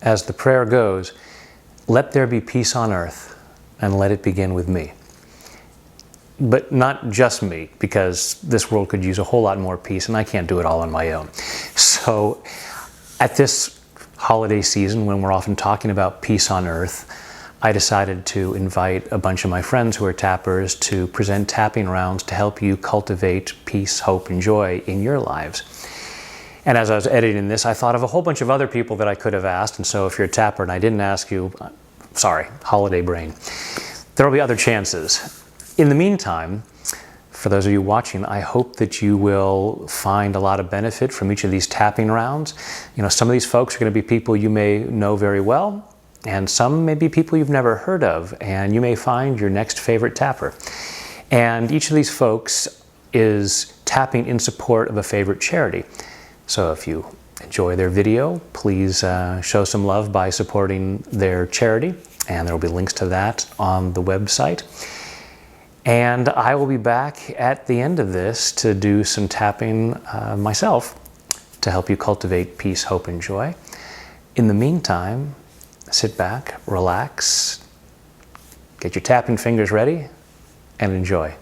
as the prayer goes, let there be peace on earth, and let it begin with me. But not just me, because this world could use a whole lot more peace, and I can't do it all on my own. So at this holiday season, when we're often talking about peace on earth, I decided to invite a bunch of my friends who are tappers to present tapping rounds to help you cultivate peace, hope, and joy in your lives. And as I was editing this, I thought of a whole bunch of other people that I could have asked, and so if you're a tapper and I didn't ask you, sorry, holiday brain. There will be other chances. In the meantime, for those of you watching, I hope that you will find a lot of benefit from each of these tapping rounds. You know, some of these folks are going to be people you may know very well, and some may be people you've never heard of, and you may find your next favorite tapper. And each of these folks is tapping in support of a favorite charity. So if you enjoy their video, please show some love by supporting their charity, and there will be links to that on the website. And I will be back at the end of this to do some tapping myself to help you cultivate peace, hope, and joy. In the meantime, sit back, relax, get your tapping fingers ready, and enjoy.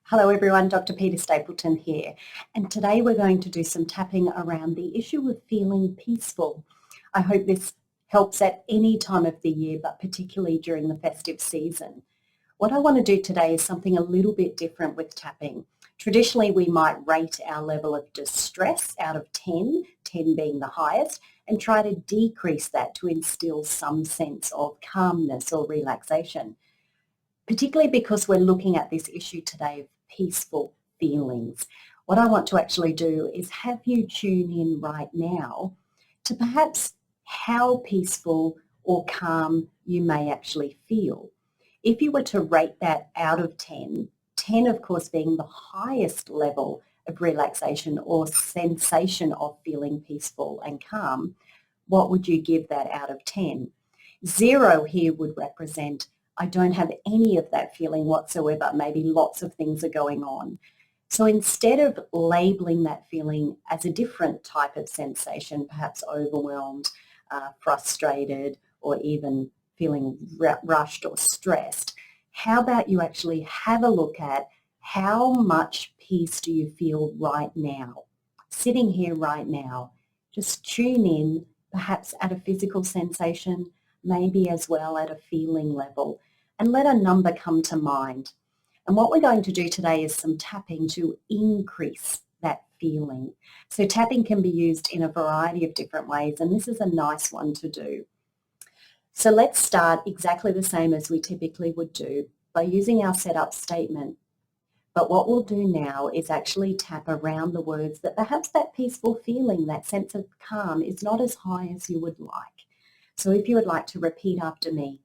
Hello everyone, Dr. Peter Stapleton here, and today we're going to do some tapping around the issue of feeling peaceful. I hope this helps at any time of the year, but particularly during the festive season. What I want to do today is something a little bit different with tapping. Traditionally, we might rate our level of distress out of 10, 10 being the highest, and try to decrease that to instill some sense of calmness or relaxation, particularly because we're looking at this issue today of peaceful feelings. What I want to actually do is have you tune in right now to perhaps how peaceful or calm you may actually feel. If you were to rate that out of 10, 10 of course being the highest level of relaxation or sensation of feeling peaceful and calm, what would you give that out of 10? 0 here would represent I don't have any of that feeling whatsoever. Maybe lots of things are going on. So instead of labeling that feeling as a different type of sensation, perhaps overwhelmed, frustrated, or even feeling rushed or stressed, how about you actually have a look at how much peace do you feel right now? Sitting here right now, just tune in, perhaps at a physical sensation, maybe as well at a feeling level, and let a number come to mind. And what we're going to do today is some tapping to increase that feeling. So tapping can be used in a variety of different ways, and this is a nice one to do. So let's start exactly the same as we typically would do by using our setup statement. But what we'll do now is actually tap around the words that perhaps that peaceful feeling, that sense of calm is not as high as you would like. So if you would like to repeat after me,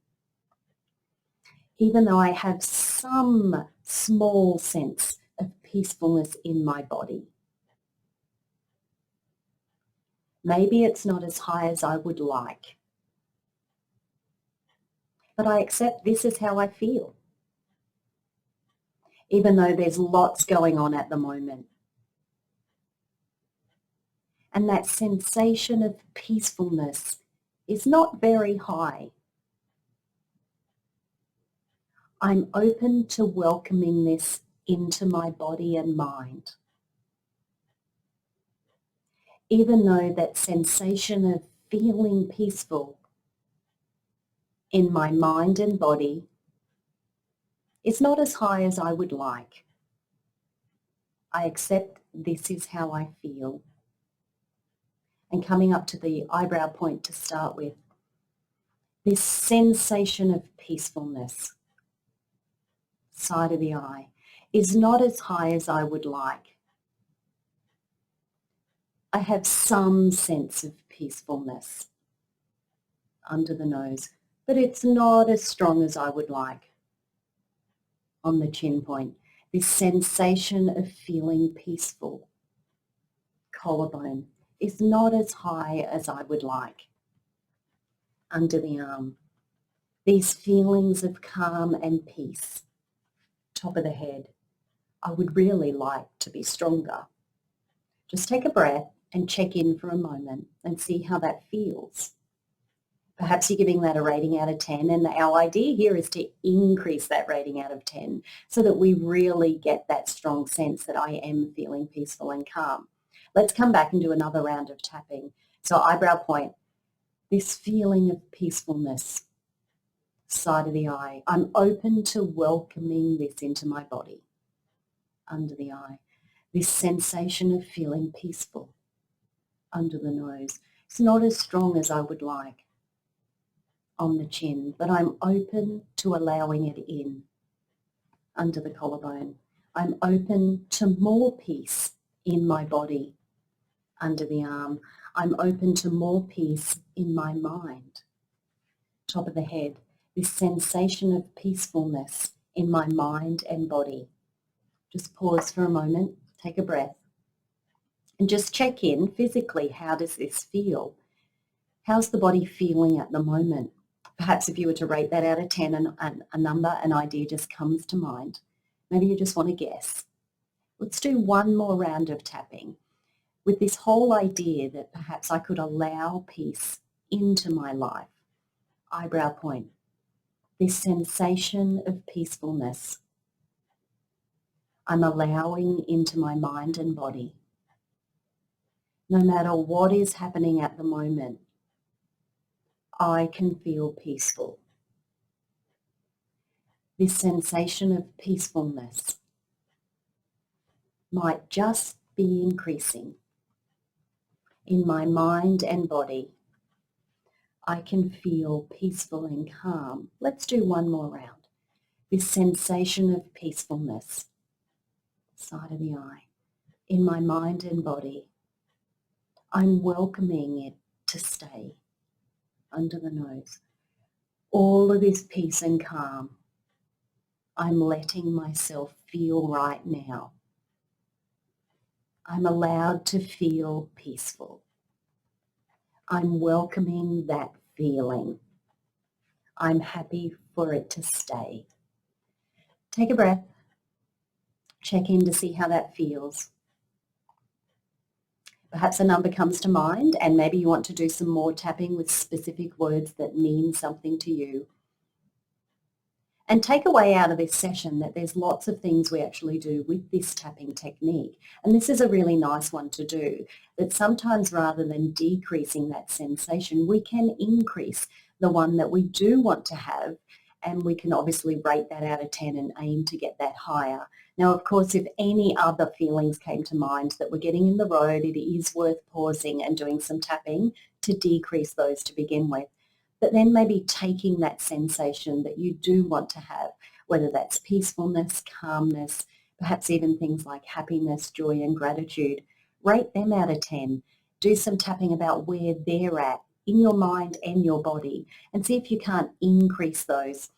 even though I have some small sense of peacefulness in my body, maybe it's not as high as I would like, but I accept this is how I feel, even though there's lots going on at the moment. And that sensation of peacefulness is not very high. I'm open to welcoming this into my body and mind. Even though that sensation of feeling peaceful in my mind and body is not as high as I would like, I accept this is how I feel. And coming up to the eyebrow point to start with, this sensation of peacefulness, side of the eye, is not as high as I would like. I have some sense of peacefulness under the nose, but it's not as strong as I would like. On the chin point, this sensation of feeling peaceful, collarbone, is not as high as I would like. Under the arm, these feelings of calm and peace. Top of the head, I would really like to be stronger. Just take a breath and check in for a moment and see how that feels. Perhaps you're giving that a rating out of 10, and our idea here is to increase that rating out of 10 so that we really get that strong sense that I am feeling peaceful and calm. Let's come back and do another round of tapping. So eyebrow point, this feeling of peacefulness, side of the eye. I'm open to welcoming this into my body, under the eye. This sensation of feeling peaceful, under the nose. It's not as strong as I would like, on the chin, but I'm open to allowing it in, under the collarbone. I'm open to more peace in my body, under the arm. I'm open to more peace in my mind, top of the head. This sensation of peacefulness in my mind and body. Just pause for a moment, take a breath, and just check in physically. How does this feel? How's the body feeling at the moment? Perhaps if you were to rate that out of 10 and a number, an idea just comes to mind. Maybe you just want to guess. Let's do one more round of tapping with this whole idea that perhaps I could allow peace into my life. Eyebrow point. This sensation of peacefulness I'm allowing into my mind and body. No matter what is happening at the moment, I can feel peaceful. This sensation of peacefulness might just be increasing in my mind and body. I can feel peaceful and calm. Let's do one more round. This sensation of peacefulness, side of the eye, in my mind and body. I'm welcoming it to stay, under the nose. All of this peace and calm, I'm letting myself feel right now. I'm allowed to feel peaceful. I'm welcoming that feeling. I'm happy for it to stay. Take a breath. Check in to see how that feels. Perhaps a number comes to mind and maybe you want to do some more tapping with specific words that mean something to you. And take away out of this session that there's lots of things we actually do with this tapping technique. And this is a really nice one to do, that sometimes rather than decreasing that sensation, we can increase the one that we do want to have, and we can obviously rate that out of 10 and aim to get that higher. Now, of course, if any other feelings came to mind that were getting in the road, it is worth pausing and doing some tapping to decrease those to begin with. But then maybe taking that sensation that you do want to have, whether that's peacefulness, calmness, perhaps even things like happiness, joy and gratitude, rate them out of 10. Do some tapping about where they're at in your mind and your body and see if you can't increase those.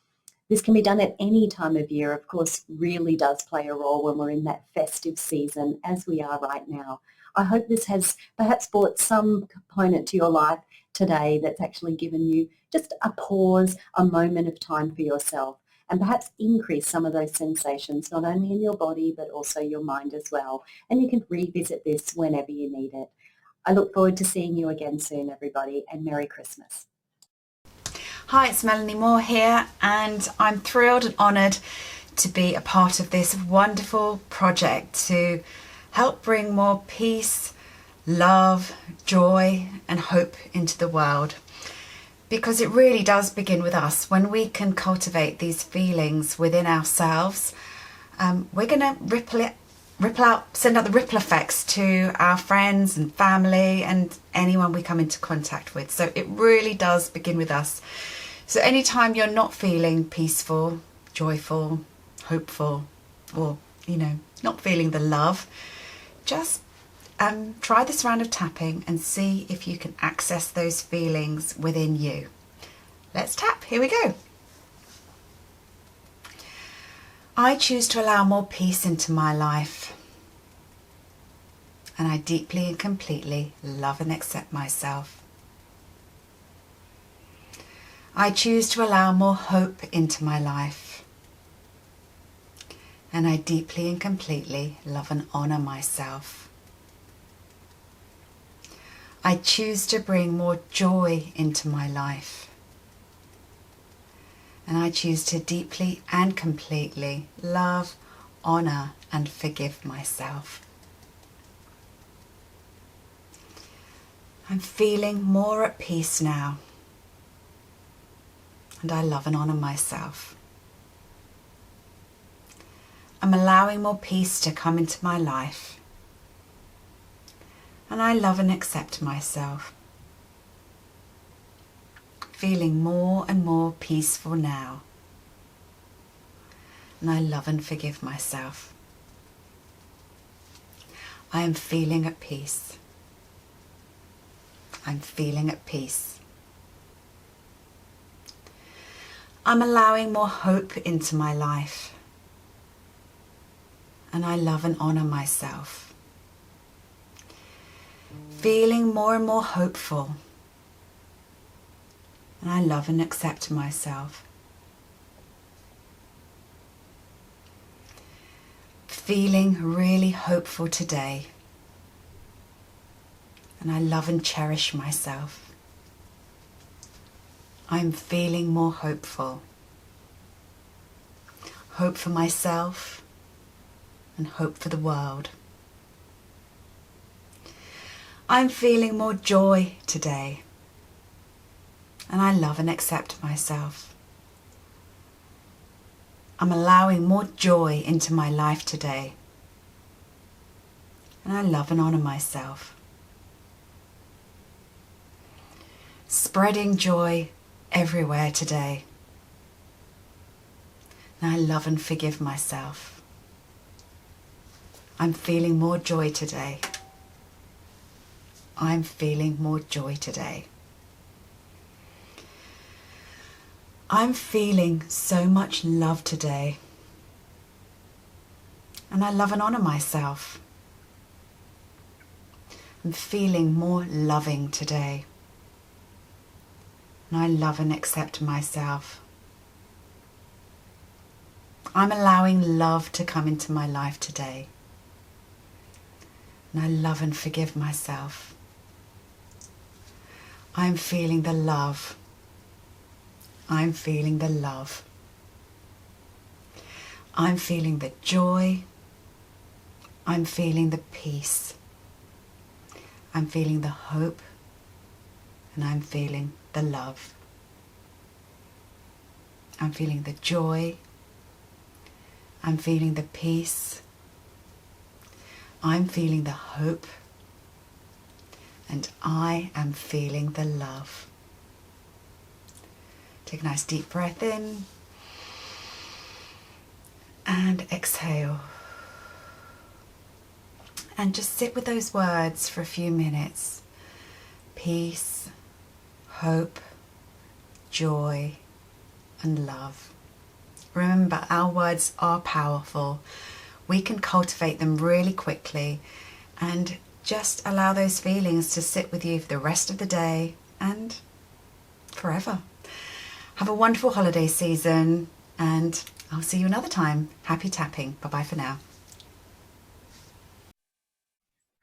This can be done at any time of year, of course, really does play a role when we're in that festive season as we are right now. I hope this has perhaps brought some component to your life today that's actually given you just a pause, a moment of time for yourself, and perhaps increase some of those sensations, not only in your body, but also your mind as well. And you can revisit this whenever you need it. I look forward to seeing you again soon, everybody, and Merry Christmas. Hi, it's Melanie Moore here, and I'm thrilled and honoured to be a part of this wonderful project to help bring more peace, love, joy and hope into the world. Because it really does begin with us. When we can cultivate these feelings within ourselves, we're going to ripple out, send out the ripple effects to our friends and family and anyone we come into contact with. So it really does begin with us. So anytime you're not feeling peaceful, joyful, hopeful, or, not feeling the love, just try this round of tapping and see if you can access those feelings within you. Let's tap. Here we go. I choose to allow more peace into my life, and I deeply and completely love and accept myself. I choose to allow more hope into my life, and I deeply and completely love and honour myself. I choose to bring more joy into my life. And I choose to deeply and completely love, honor, and forgive myself. I'm feeling more at peace now. And I love and honor myself. I'm allowing more peace to come into my life. And I love and accept myself. Feeling more and more peaceful now. And I love and forgive myself. I am feeling at peace. I'm feeling at peace. I'm allowing more hope into my life. And I love and honor myself. Feeling more and more hopeful. And I love and accept myself. Feeling really hopeful today. And I love and cherish myself. I'm feeling more hopeful. Hope for myself and hope for the world. I'm feeling more joy today. And I love and accept myself. I'm allowing more joy into my life today. And I love and honor myself. Spreading joy everywhere today. And I love and forgive myself. I'm feeling more joy today. I'm feeling more joy today. I'm feeling so much love today. And I love and honor myself. I'm feeling more loving today. And I love and accept myself. I'm allowing love to come into my life today. And I love and forgive myself. I'm feeling the love. I'm feeling the love. I'm feeling the joy. I'm feeling the peace. I'm feeling the hope. And I'm feeling the love. I'm feeling the joy. I'm feeling the peace. I'm feeling the hope. And I am feeling the love. Take a nice deep breath in. And exhale. And just sit with those words for a few minutes. Peace, hope, joy, and love. Remember, our words are powerful. We can cultivate them really quickly and just allow those feelings to sit with you for the rest of the day and forever. Have a wonderful holiday season and I'll see you another time. Happy tapping. Bye-bye for now.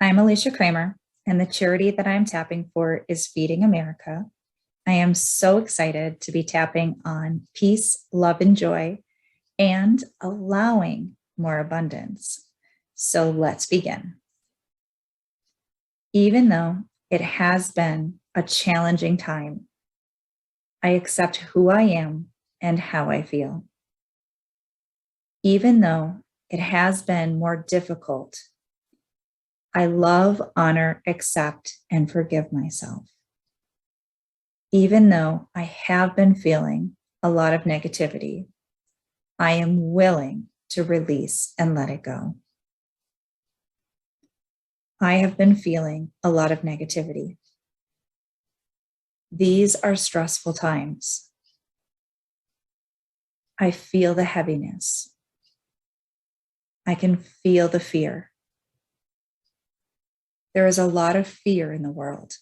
I'm Alicia Kramer, and the charity that I'm tapping for is Feeding America. I am so excited to be tapping on peace, love, and joy, and allowing more abundance. So let's begin. Even though it has been a challenging time, I accept who I am and how I feel. Even though it has been more difficult, I love, honor, accept, and forgive myself. Even though I have been feeling a lot of negativity, I am willing to release and let it go. I have been feeling a lot of negativity. These are stressful times. I feel the heaviness. I can feel the fear. There is a lot of fear in the world.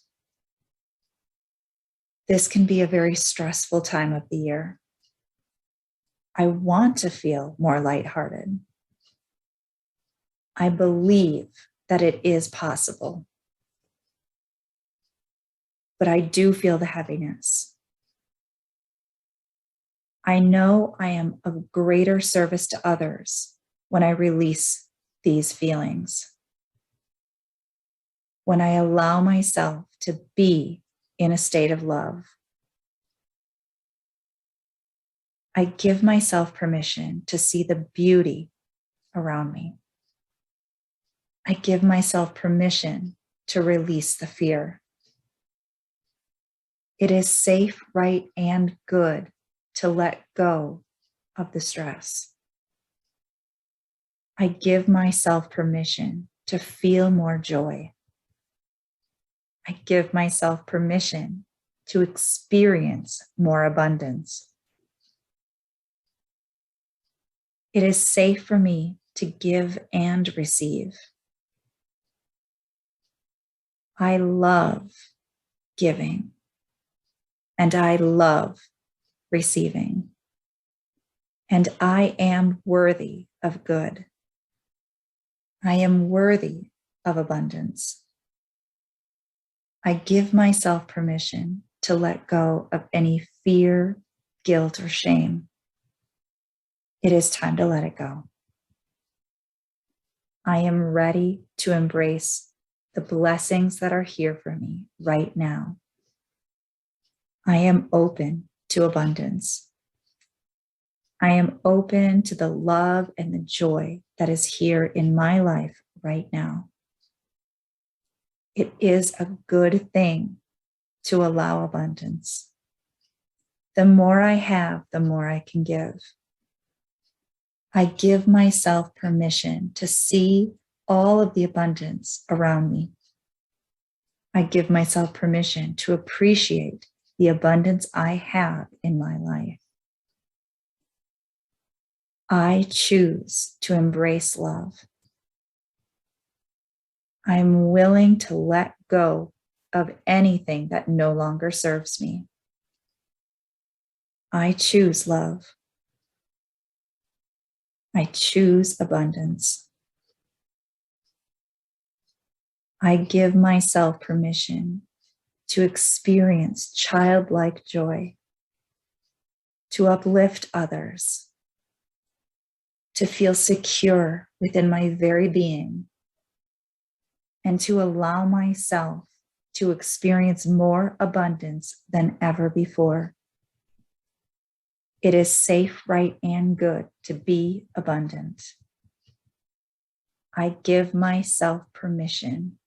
This can be a very stressful time of the year. I want to feel more lighthearted. I believe that it is possible. but I do feel the heaviness. I know I am of greater service to others when I release these feelings. When I allow myself to be in a state of love. I give myself permission to see the beauty around me. I give myself permission to release the fear. It is safe, right, and good to let go of the stress. I give myself permission to feel more joy. I give myself permission to experience more abundance. It is safe for me to give and receive. I love giving, and I love receiving, and I am worthy of good. I am worthy of abundance. I give myself permission to let go of any fear, guilt, or shame. It is time to let it go. I am ready to embrace the blessings that are here for me right now. I am open to abundance. I am open to the love and the joy that is here in my life right now. It is a good thing to allow abundance. The more I have, the more I can give. I give myself permission to see all of the abundance around me. I give myself permission to appreciate the abundance I have in my life. I choose to embrace love. I'm willing to let go of anything that no longer serves me. I choose love. I choose abundance. I give myself permission to experience childlike joy, to uplift others, to feel secure within my very being, and to allow myself to experience more abundance than ever before. It is safe, right, and good to be abundant. I give myself permission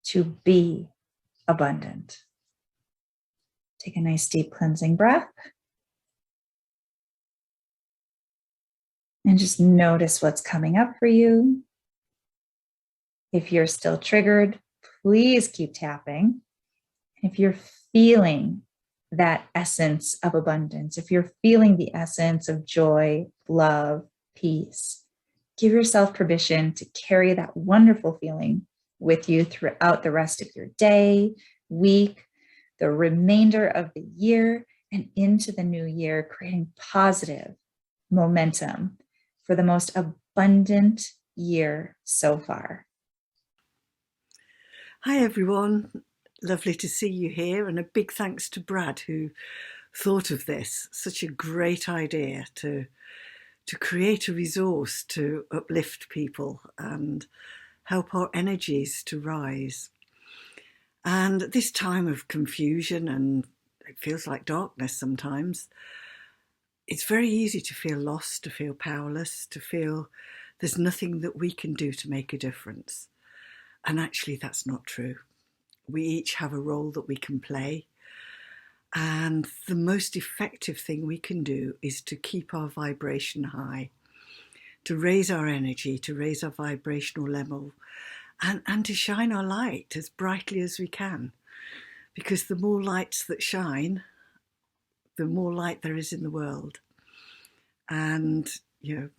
to be abundant. Take a nice deep cleansing breath. And just notice what's coming up for you. If you're still triggered, please keep tapping. If you're feeling that essence of abundance, if you're feeling the essence of joy, love, peace, give yourself permission to carry that wonderful feeling with you throughout the rest of your day, week, the remainder of the year, and into the new year, creating positive momentum for the most abundant year so far. Hi everyone, lovely to see you here, and a big thanks to Brad who thought of this. Such a great idea to create a resource to uplift people and help our energies to rise. And at this time of confusion, and it feels like darkness sometimes, it's very easy to feel lost, to feel powerless, to feel there's nothing that we can do to make a difference. And actually that's not true. We each have a role that we can play. And the most effective thing we can do is to keep our vibration high, to raise our energy, to raise our vibrational level, and to shine our light as brightly as we can. Because the more lights that shine, the more light there is in the world. And, I'm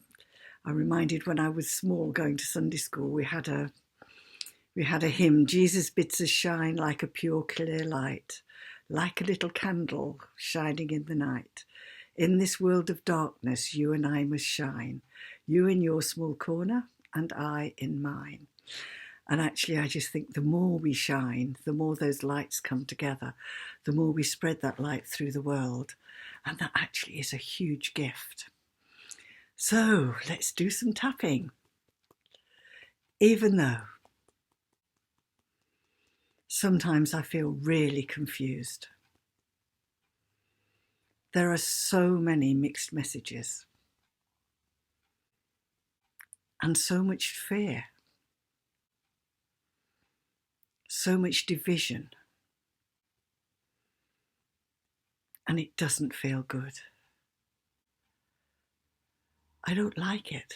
reminded when I was small going to Sunday school, we had a hymn, Jesus bids us shine like a pure clear light, like a little candle shining in the night. In this world of darkness, you and I must shine, you in your small corner and I in mine. And actually, I just think the more we shine, the more those lights come together, the more we spread that light through the world. And that actually is a huge gift. So let's do some tapping. Even though sometimes I feel really confused. There are so many mixed messages and so much fear, so much division, and it doesn't feel good. I don't like it.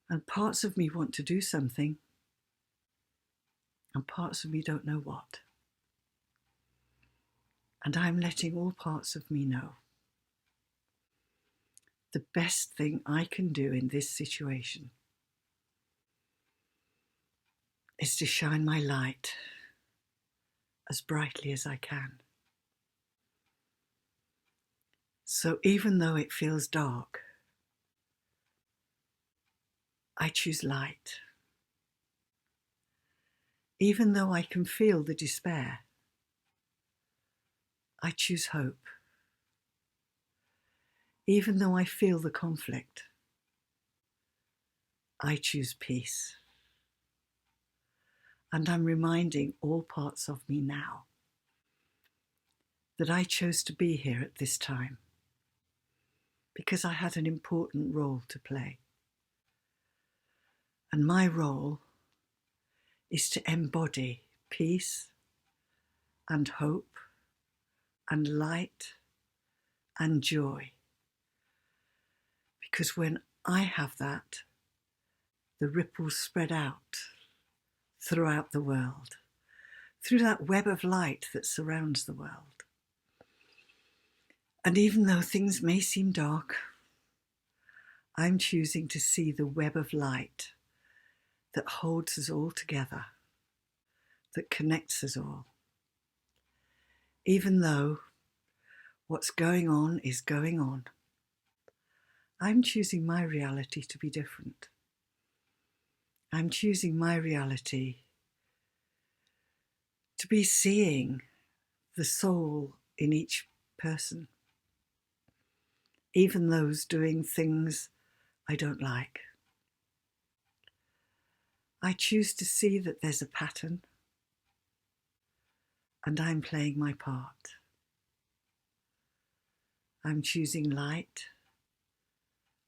And parts of me want to do something, and parts of me don't know what. And I'm letting all parts of me know. The best thing I can do in this situation is to shine my light as brightly as I can. So even though it feels dark, I choose light. Even though I can feel the despair, I choose hope. Even though I feel the conflict, I choose peace. And I'm reminding all parts of me now that I chose to be here at this time because I had an important role to play. And my role is to embody peace and hope and light and joy. Because when I have that, the ripples spread out throughout the world, through that web of light that surrounds the world. And even though things may seem dark, I'm choosing to see the web of light that holds us all together, that connects us all. Even though what's going on is going on, I'm choosing my reality to be different. I'm choosing my reality to be seeing the soul in each person, even those doing things I don't like. I choose to see that there's a pattern, and I'm playing my part. I'm choosing light.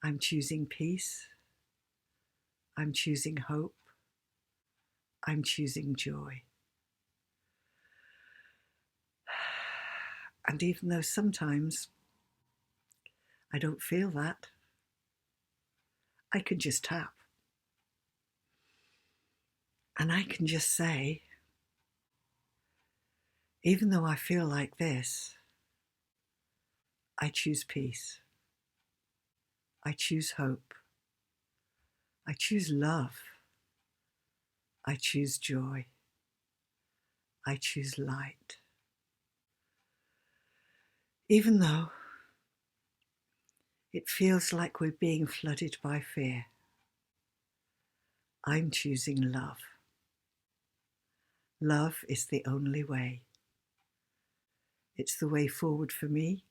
I'm choosing peace. I'm choosing hope. I'm choosing joy. And even though sometimes I don't feel that, I can just tap. And I can just say, even though I feel like this, I choose peace. I choose hope. I choose love. I choose joy. I choose light. Even though it feels like we're being flooded by fear, I'm choosing love. Love is the only way. It's the way forward for me.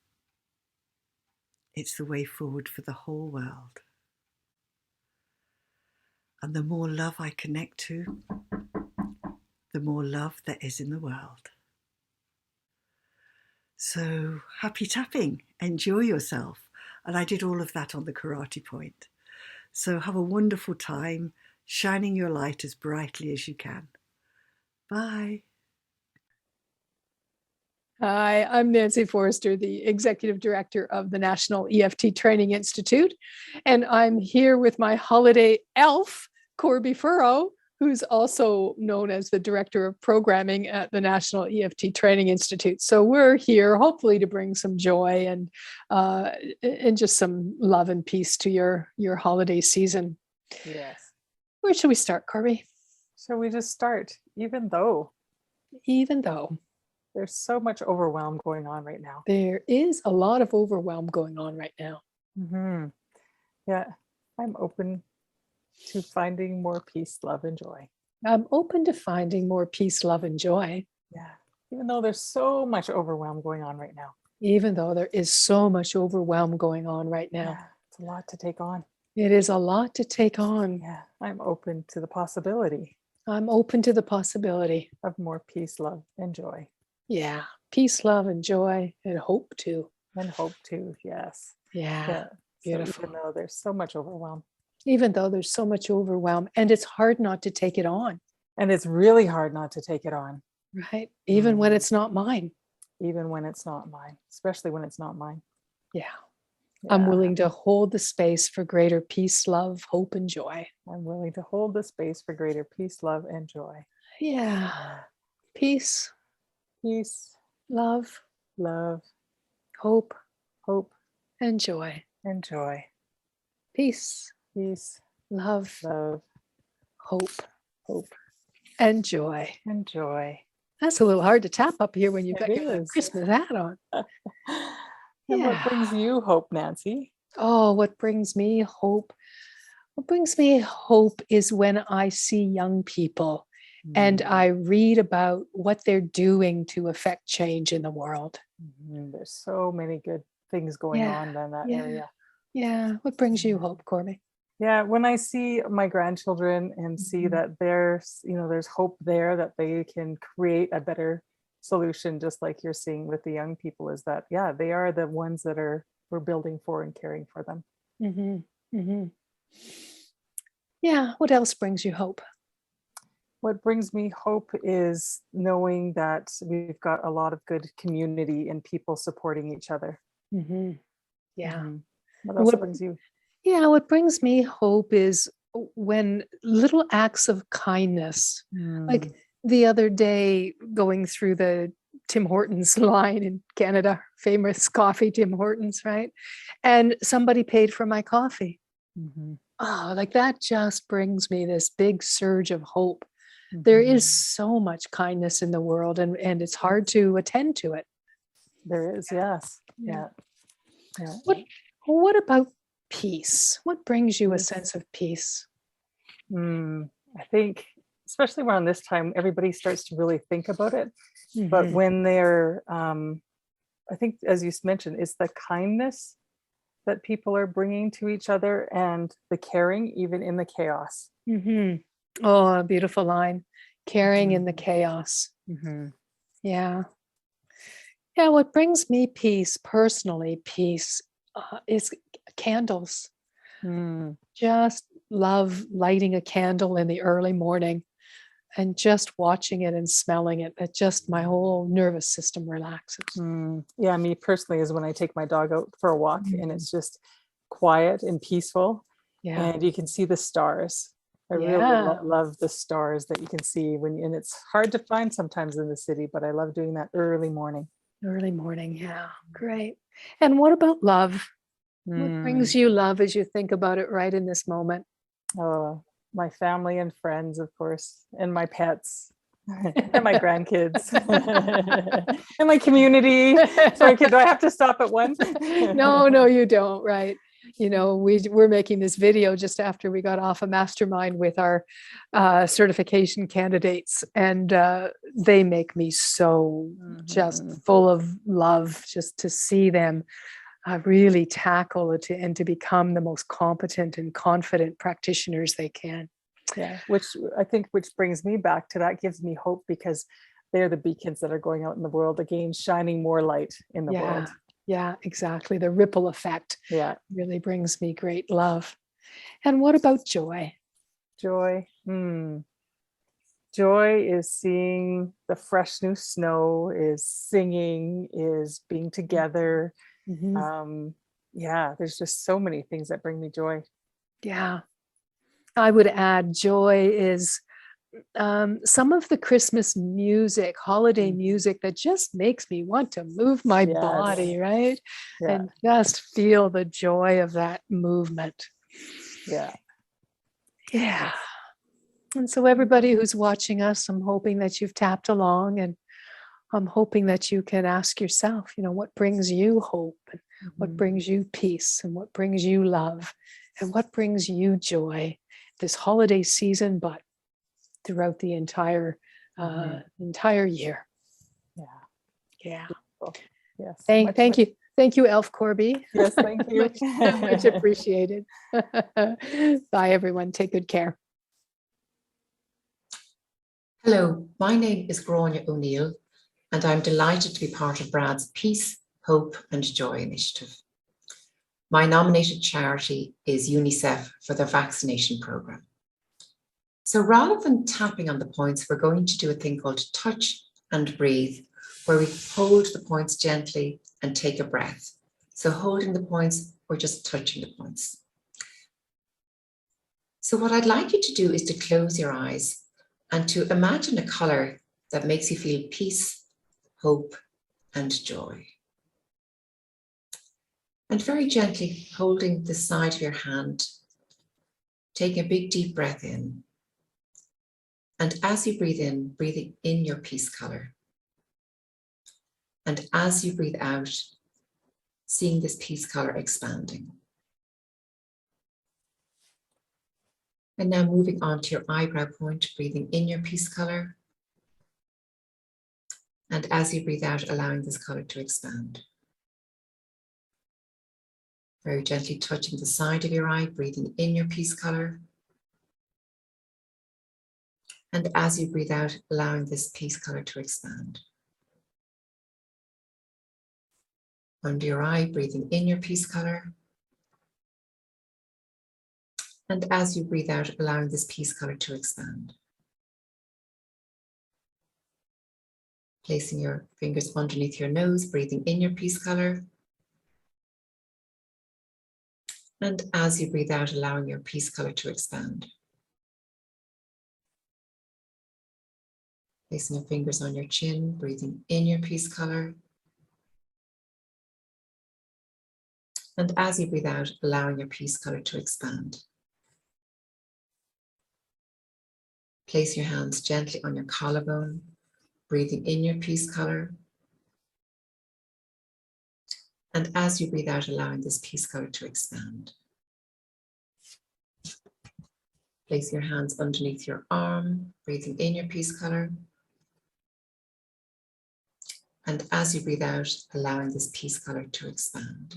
It's the way forward for the whole world. And the more love I connect to, the more love there is in the world. So happy tapping, enjoy yourself. And I did all of that on the karate point. So have a wonderful time shining your light as brightly as you can. Bye. Hi, I'm Nancy Forrester, the Executive Director of the National EFT Training Institute, and I'm here with my holiday elf, Corby Furrow, who's also known as the Director of Programming at the National EFT Training Institute. So we're here hopefully to bring some joy and just some love and peace to your holiday season. Yes. Where should we start, Corby? Shall we just start? Even though there's so much overwhelm going on right now. There is a lot of overwhelm going on right now. Yeah, I'm open to finding more peace, love, and joy. I'm open to finding more peace, love, and joy, Yeah. Even though there's so much overwhelm going on right now. even though there is so much overwhelm going on right now. Yeah. It's a lot to take on. It is a lot to take on. Yeah. I'm open to the possibility I'm open to the possibility. of more peace, love, and joy. Yeah. Peace, love, and joy, and hope too. And hope too. Yes. Yeah. Yeah. So Beautiful. even though there's so much overwhelm. Even though there's so much overwhelm, and it's hard not to take it on, And it's really hard not to take it on, right? Even when it's not mine. even when it's not mine, especially when it's not mine. Yeah. I'm Yeah. willing to hold the space for greater peace, love, hope, and joy. I'm willing to hold the space for greater peace, love, and joy. Yeah. Peace, Peace, love, love, hope, hope, and joy. and joy. Peace, Peace, love, love, hope, hope, and joy. and joy. That's a little hard to tap up here when you've got It your is. Christmas hat on. And what Yeah. brings you hope, Nancy? Oh, what brings me hope? What brings me hope is when I see young people and I read about what they're doing to affect change in the world. There's so many good things going Yeah, on in that yeah. area. Yeah. What brings you hope, Corby? Yeah, when I see my grandchildren and see that there's hope there, that they can create a better solution, just like you're seeing with the young people, is that, yeah, they are the ones that we're building for and caring for them. Mm-hmm. Mm-hmm. Yeah. What else brings you hope? What brings me hope is knowing that we've got a lot of good community and people supporting each other. Mm-hmm. Yeah. Mhm. What else What- brings you? Yeah. What brings me hope is when little acts of kindness, like the other day going through the Tim Hortons line in Canada, famous coffee Tim Hortons, right? And somebody paid for my coffee. Mhm. Oh, like that just brings me this big surge of hope. There is so much kindness in the world, and it's hard to attend to it. There is, yes. Yeah. Yeah. What about peace? What brings you a Peace. sense of peace? I think, especially around this time, everybody starts to really think about it. But Mhm. when they're, I think, as you mentioned, it's the kindness that people are bringing to each other and the caring, even in the chaos. Mhm. Oh, a beautiful line. Caring in the chaos. Yeah. Yeah. What brings me peace, personally, peace, is candles. Just love lighting a candle in the early morning and just watching it and smelling it. That just my whole nervous system relaxes. Yeah, me personally is when I take my dog out for a walk and it's just quiet and peaceful, Yeah. and you can see the stars. I really Yeah. love the stars that you can see and it's hard to find sometimes in the city, but I love doing that early morning. Early morning. Yeah. Great. And what about love? What brings you love as you think about it right in this moment? Oh, my family and friends, of course, and my pets, and my grandkids, and my community. Sorry, kid, do I have to stop at one? No, you don't. Right. You know, we're making this video just after we got off a mastermind with our certification candidates, and they make me so just full of love just to see them really tackle it and to become the most competent and confident practitioners they can. Yeah, which brings me back to that, gives me hope, because they're the beacons that are going out in the world again, shining more light in the world. Yeah, exactly. The ripple effect Yeah. really brings me great love. And what about joy? Joy. Joy is seeing the fresh new snow, is singing, is being together. Yeah, there's just so many things that bring me joy. Yeah. I would add joy is some of the Christmas music, holiday music that just makes me want to move my body, right? Yeah. And just feel the joy of that movement. Yeah. Yeah. And so everybody who's watching us, I'm hoping that you've tapped along, and I'm hoping that you can ask yourself, what brings you hope, and what brings you peace, and what brings you love, and what brings you joy. this holiday season, but throughout the entire year. Yeah. Yeah. Cool. Yes. Thank you. Thank you, Elf Corby. Yes, thank you. Much appreciated. Bye, everyone. Take good care. Hello, my name is Gra O'Neal, and I'm delighted to be part of Brad's Peace, Hope and Joy initiative. My nominated charity is UNICEF for their vaccination programme. So rather than tapping on the points, we're going to do a thing called touch and breathe, where we hold the points gently and take a breath. So holding the points or just touching the points. So what I'd like you to do is to close your eyes and to imagine a colour that makes you feel peace, hope, and joy. And very gently holding the side of your hand, taking a big deep breath in. And as you breathe in, breathing in your peace colour. And as you breathe out, seeing this peace colour expanding. And now moving on to your eyebrow point, breathing in your peace colour. And as you breathe out, allowing this colour to expand. Very gently touching the side of your eye, breathing in your peace colour. And as you breathe out, allowing this peace colour to expand. Under your eye, breathing in your peace colour. And as you breathe out, allowing this peace colour to expand. Placing your fingers underneath your nose, breathing in your peace colour. And as you breathe out, allowing your peace colour to expand. Placing your fingers on your chin, breathing in your peace colour. And as you breathe out, allowing your peace colour to expand. Place your hands gently on your collarbone, breathing in your peace colour. And as you breathe out, allowing this peace colour to expand. Place your hands underneath your arm, breathing in your peace colour. And as you breathe out, allowing this peace colour to expand.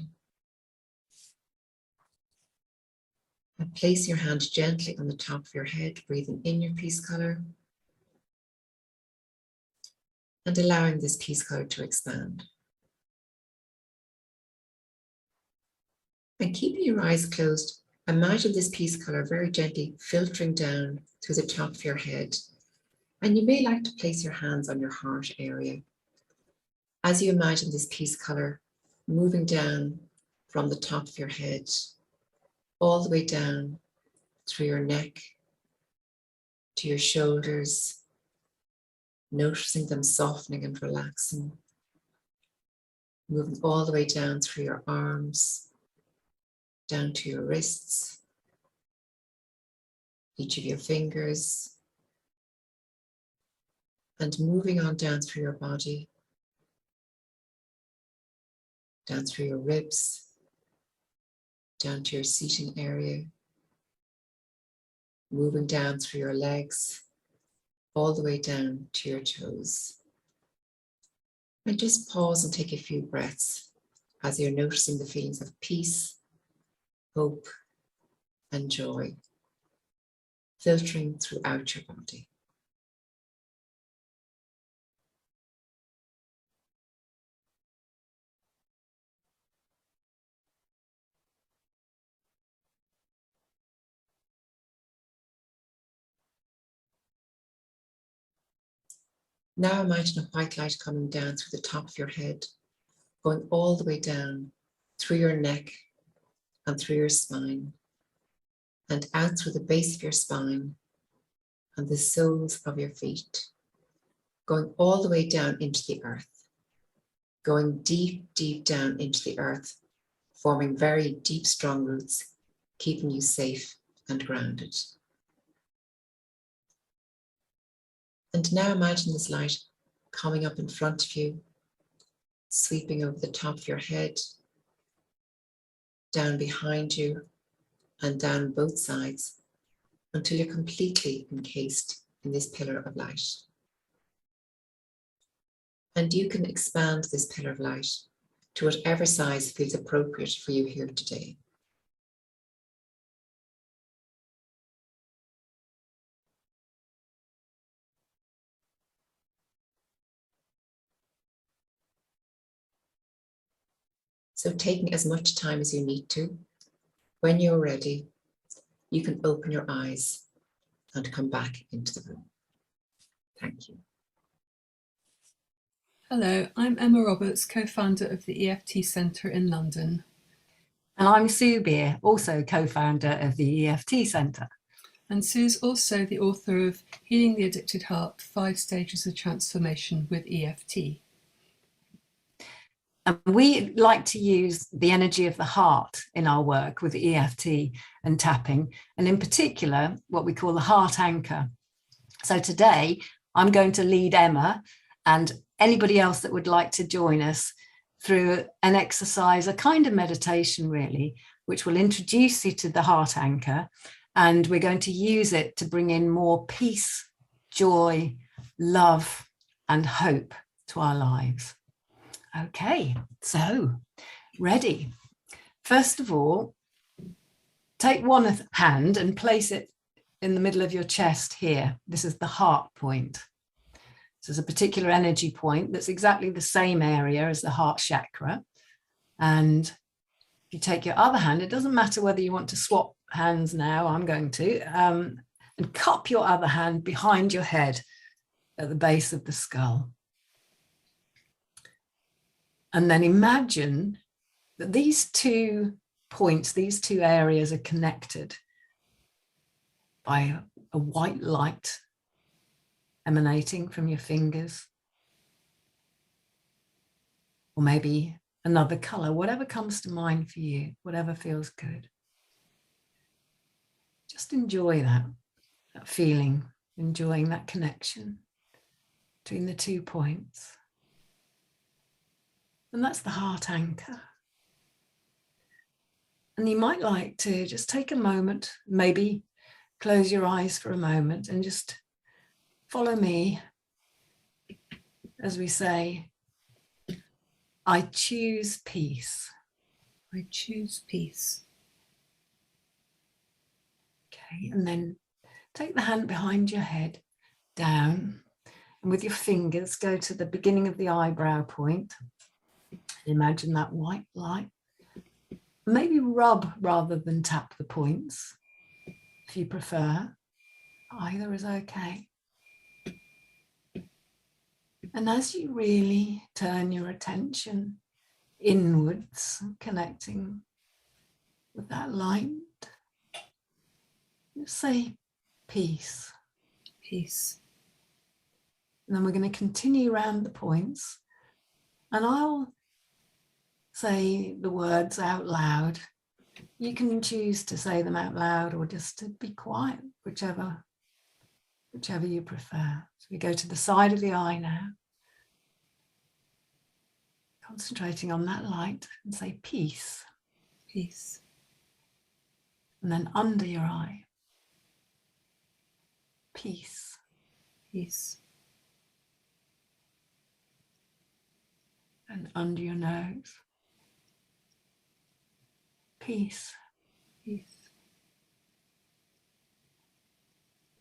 And place your hand gently on the top of your head, breathing in your peace colour. And allowing this peace colour to expand. And keeping your eyes closed, imagine this peace colour very gently filtering down through the top of your head. And you may like to place your hands on your heart area. As you imagine this peace colour moving down from the top of your head, all the way down through your neck, to your shoulders, noticing them softening and relaxing, moving all the way down through your arms, down to your wrists, each of your fingers, and moving on down through your body, down through your ribs, down to your seating area, moving down through your legs, all the way down to your toes. And just pause and take a few breaths as you're noticing the feelings of peace, hope, and joy filtering throughout your body. Now imagine a white light coming down through the top of your head, going all the way down through your neck and through your spine, and out through the base of your spine and the soles of your feet, going all the way down into the earth, going deep, deep down into the earth, forming very deep, strong roots, keeping you safe and grounded. And now imagine this light coming up in front of you, sweeping over the top of your head, down behind you, and down both sides, until you're completely encased in this pillar of light. And you can expand this pillar of light to whatever size feels appropriate for you here today. So taking as much time as you need to, when you're ready, you can open your eyes and come back into the room. Thank you. Hello, I'm Emma Roberts, co-founder of the EFT Centre in London. And I'm Sue Beer, also co-founder of the EFT Centre. And Sue's also the author of Healing the Addicted Heart, 5 Stages of Transformation with EFT. And we like to use the energy of the heart in our work with EFT and tapping, and in particular, what we call the heart anchor. So today, I'm going to lead Emma and anybody else that would like to join us through an exercise, a kind of meditation really, which will introduce you to the heart anchor. And we're going to use it to bring in more peace, joy, love, and hope to our lives. Okay, so ready. First of all, take one hand and place it in the middle of your chest here. This is the heart point. This is a particular energy point that's exactly the same area as the heart chakra. And if you take your other hand, it doesn't matter whether you want to swap hands now, I'm going to, and cup your other hand behind your head at the base of the skull. And then imagine that these 2 points, these 2 areas are connected by a white light emanating from your fingers, or maybe another color, whatever comes to mind for you, whatever feels good. Just enjoy that feeling, enjoying that connection between the 2 points. And that's the heart anchor. And you might like to just take a moment, maybe close your eyes for a moment and just follow me as we say, I choose peace. I choose peace. Okay, and then take the hand behind your head down, and with your fingers go to the beginning of the eyebrow point. Imagine that white light. Maybe rub rather than tap the points, if you prefer. Either is okay. And as you really turn your attention inwards, connecting with that light, just say peace. Peace. And then we're going to continue around the points, and I'll say the words out loud. You can choose to say them out loud or just to be quiet, whichever you prefer. So we go to the side of the eye now, concentrating on that light, and say peace. Peace. And then under your eye, peace. Peace. And under your nose, peace. Peace.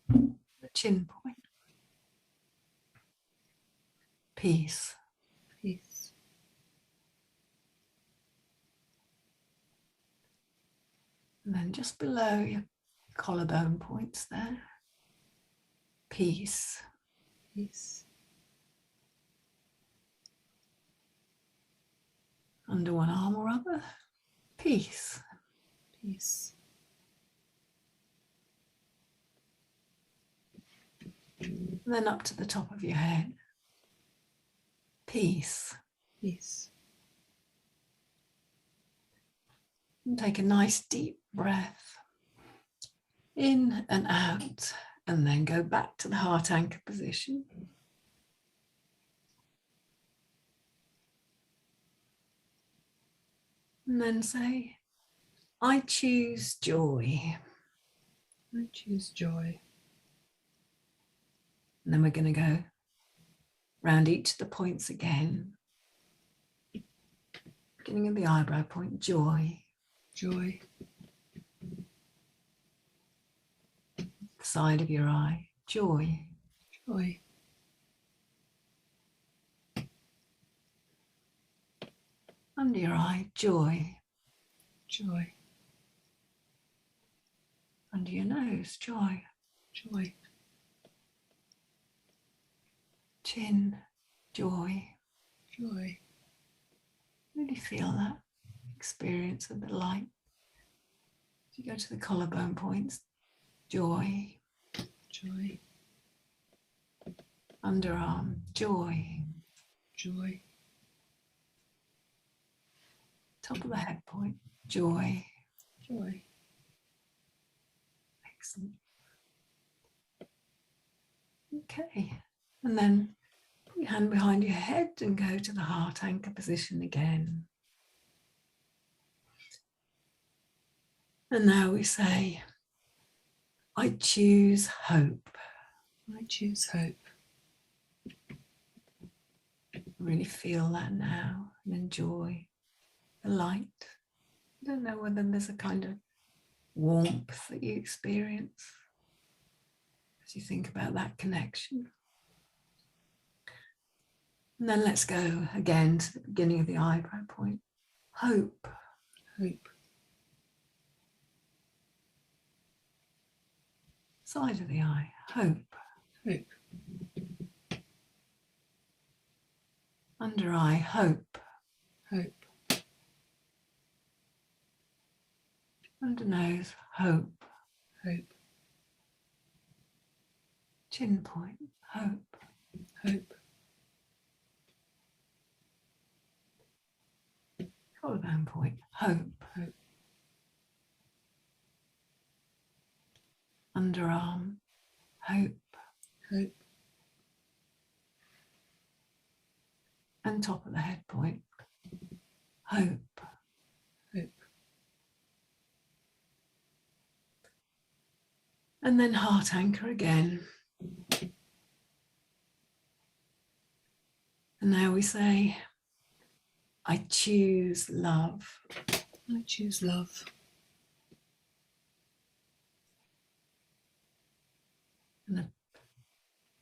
The chin point, peace. Peace. And then just below your collarbone points there, peace. Peace. Under one arm or other, peace. Peace. And then up to the top of your head, peace. Peace. And take a nice deep breath in and out, and then go back to the heart anchor position. And then say, I choose joy. I choose joy. And then we're going to go round each of the points again. Beginning of the eyebrow point, joy. Joy. Side of your eye, joy. Joy. Under your eye, joy. Joy. Under your nose, joy. Joy. Chin, joy. Joy. Really feel that experience of the light. As you go to the collarbone points, joy. Joy. Underarm, joy. Joy. Top of the head point, joy. Joy. Excellent. Okay, and then put your hand behind your head and go to the heart anchor position again. And now we say, I choose hope. I choose hope. Really feel that now and enjoy the light. I don't know whether there's a kind of warmth that you experience as you think about that connection. And then let's go again to the beginning of the eyebrow point. Hope. Hope. Side of the eye. Hope. Hope. Under eye. Hope. Hope. Under nose. Hope. Hope. Chin point. Hope. Hope. Collarbone point. Hope. Hope. Underarm. Hope. Hope. And top of the head point. Hope. Hope. And then heart anchor again. And now we say, I choose love. I choose love. And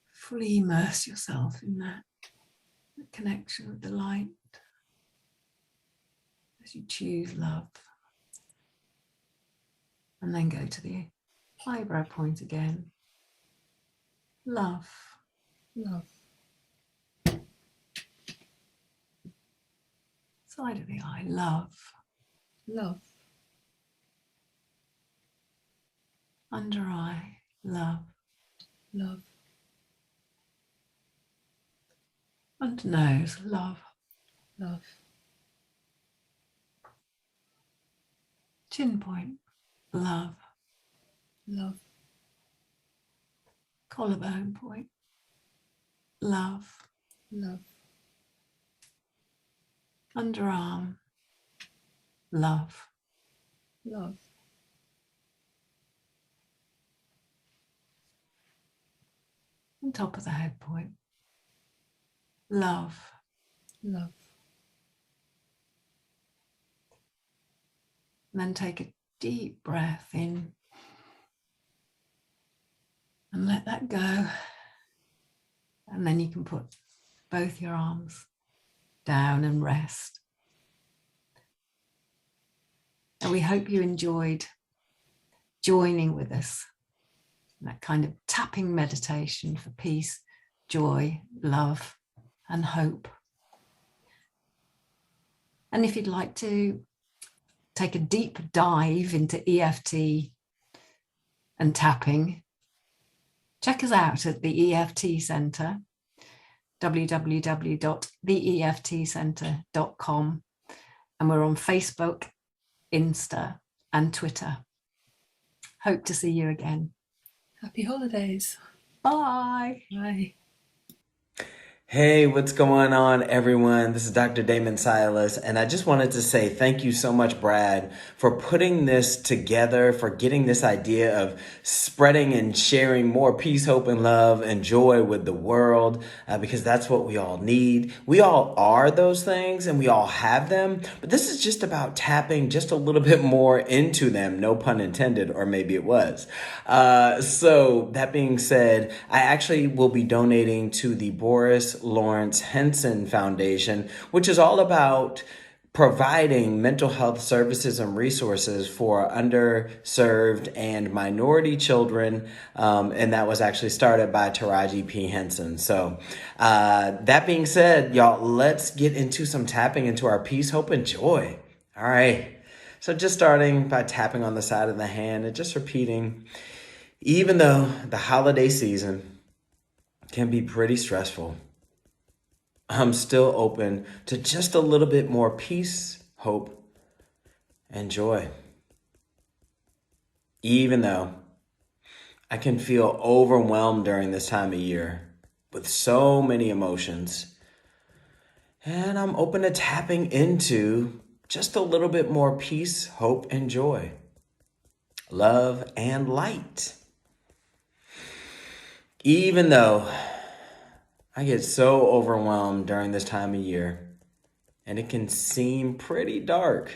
fully immerse yourself in that connection with the light as you choose love. And then go to the eyebrow point again. Love. Love. Side of the eye. Love. Love. Under eye. Love. Love. Under nose. Love. Love. Chin point. Love. Love. Collarbone point. Love. Love. Underarm. Love. Love. And top of the head point. Love. Love. And then take a deep breath in and let that go. And then you can put both your arms down and rest. And we hope you enjoyed joining with us in that kind of tapping meditation for peace, joy, love, and hope. And if you'd like to take a deep dive into EFT and tapping, check us out at the EFT Centre, www.theeftcentre.com, and we're on Facebook, Insta, and Twitter. Hope to see you again. Happy holidays. Bye. Bye. Hey, what's going on, everyone? This is Dr. Damon Silas, and I just wanted to say thank you so much, Brad, for putting this together, for getting this idea of spreading and sharing more peace, hope, and love and joy with the world, because that's what we all need. We all are those things, and we all have them, but this is just about tapping just a little bit more into them, no pun intended, or maybe it was. So that being said, I actually will be donating to the Boris Lawrence Henson Foundation, which is all about providing mental health services and resources for underserved and minority children. And that was actually started by Taraji P. Henson. So that being said, y'all, let's get into some tapping into our peace, hope, and joy. All right. So just starting by tapping on the side of the hand and just repeating, even though the holiday season can be pretty stressful, I'm still open to just a little bit more peace, hope, and joy. Even though I can feel overwhelmed during this time of year with so many emotions, and I'm open to tapping into just a little bit more peace, hope, and joy, love, and light. Even though I get so overwhelmed during this time of year, and it can seem pretty dark,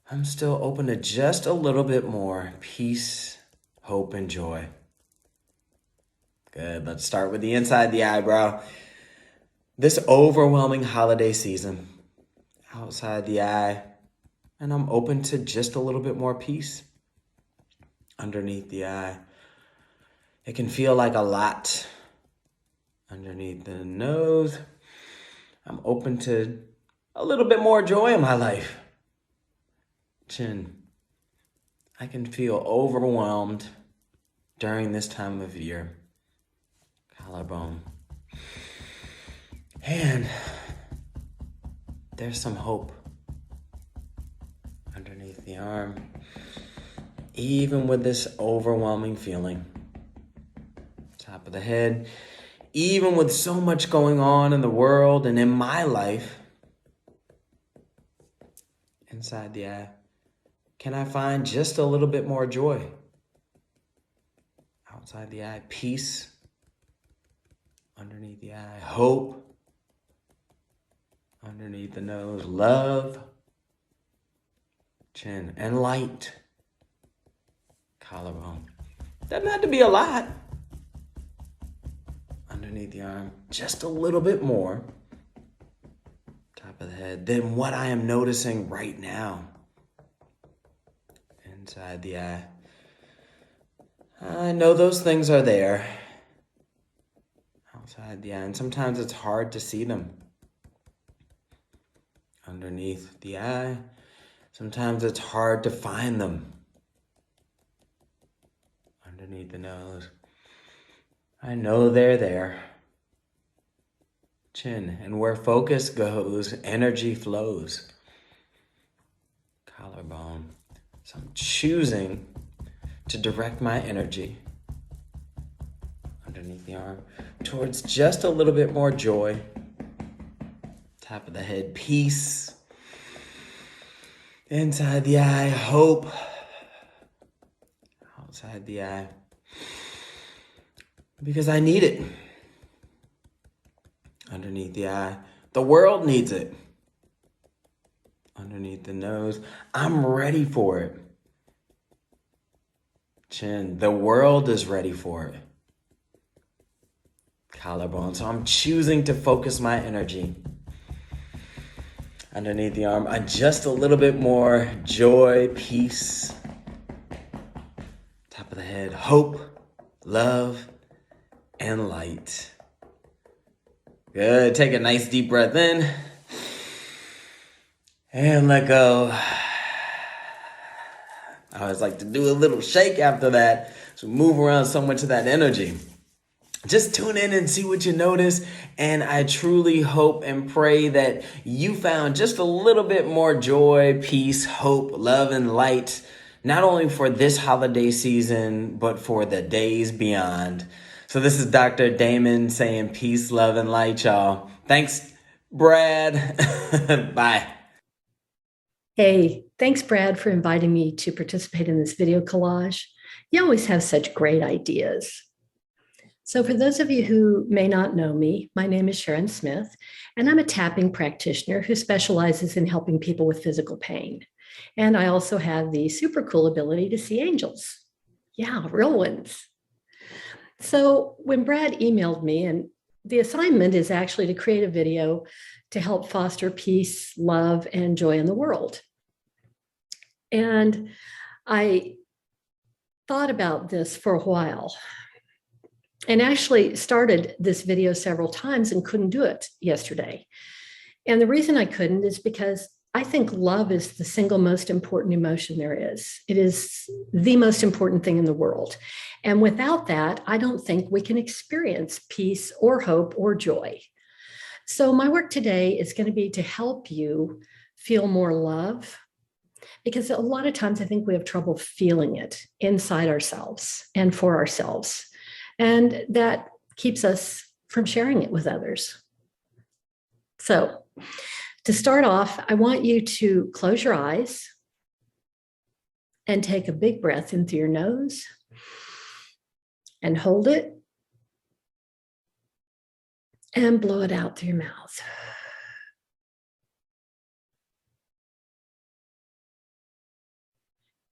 I'm still open to just a little bit more peace, hope, and joy. Good, let's start with the inside the eyebrow. This overwhelming holiday season, outside the eye, and I'm open to just a little bit more peace underneath the eye. It can feel like a lot. Underneath the nose, I'm open to a little bit more joy in my life. Chin, I can feel overwhelmed during this time of year. Collarbone. And there's some hope underneath the arm. Even with this overwhelming feeling. Top of the head. Even with so much going on in the world and in my life, inside the eye, can I find just a little bit more joy? Outside the eye, peace. Underneath the eye, hope. Underneath the nose, love. Chin, and light. Collarbone. Doesn't have to be a lot. Underneath the arm, just a little bit more. Top of the head, than what I am noticing right now. Inside the eye. I know those things are there. Outside the eye, and sometimes it's hard to see them. Underneath the eye, sometimes it's hard to find them. Underneath the nose. I know they're there. Chin, and where focus goes, energy flows. Collarbone. So I'm choosing to direct my energy underneath the arm towards just a little bit more joy. Top of the head, peace. Inside the eye, hope. Outside the eye, because I need it. Underneath the eye, the world needs it. Underneath the nose, I'm ready for it. Chin, the world is ready for it. Collarbone, so I'm choosing to focus my energy. Underneath the arm, just a little bit more joy, peace. Top of the head, hope, love, and light. Good. Take a nice deep breath in and let go. I always like to do a little shake after that, so move around somewhat to that energy. Just tune in and see what you notice, and I truly hope and pray that you found just a little bit more joy, peace, hope, love, and light, not only for this holiday season, but for the days beyond. So this is Dr. Damon saying peace, love, and light, y'all. Thanks, Brad. Bye. Hey, thanks, Brad, for inviting me to participate in this video collage. You always have such great ideas. So for those of you who may not know me, my name is Sharon Smith, and I'm a tapping practitioner who specializes in helping people with physical pain. And I also have the super cool ability to see angels. Yeah, real ones. So when Brad emailed me, and the assignment is actually to create a video to help foster peace, love, and joy in the world. And I thought about this for a while and actually started this video several times and couldn't do it yesterday. And the reason I couldn't is because I think love is the single most important emotion there is. It is the most important thing in the world. And without that, I don't think we can experience peace or hope or joy. So my work today is going to be to help you feel more love, because a lot of times I think we have trouble feeling it inside ourselves and for ourselves. And that keeps us from sharing it with others. So to start off, I want you to close your eyes and take a big breath in through your nose and hold it and blow it out through your mouth.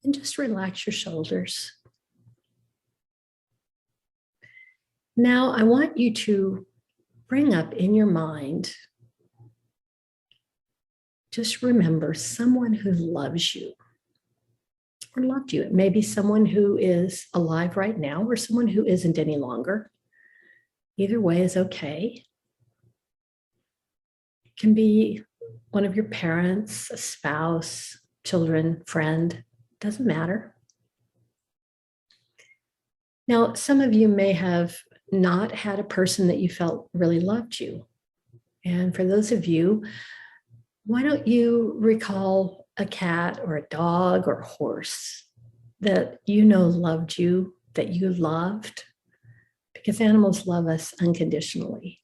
And just relax your shoulders. Now I want you to bring up in your mind, just remember someone who loves you or loved you. It may be someone who is alive right now or someone who isn't any longer. Either way is okay. It can be one of your parents, a spouse, children, friend, doesn't matter. Now, some of you may have not had a person that you felt really loved you. And for those of you, why don't you recall a cat or a dog or a horse that you know loved you, that you loved? Because animals love us unconditionally.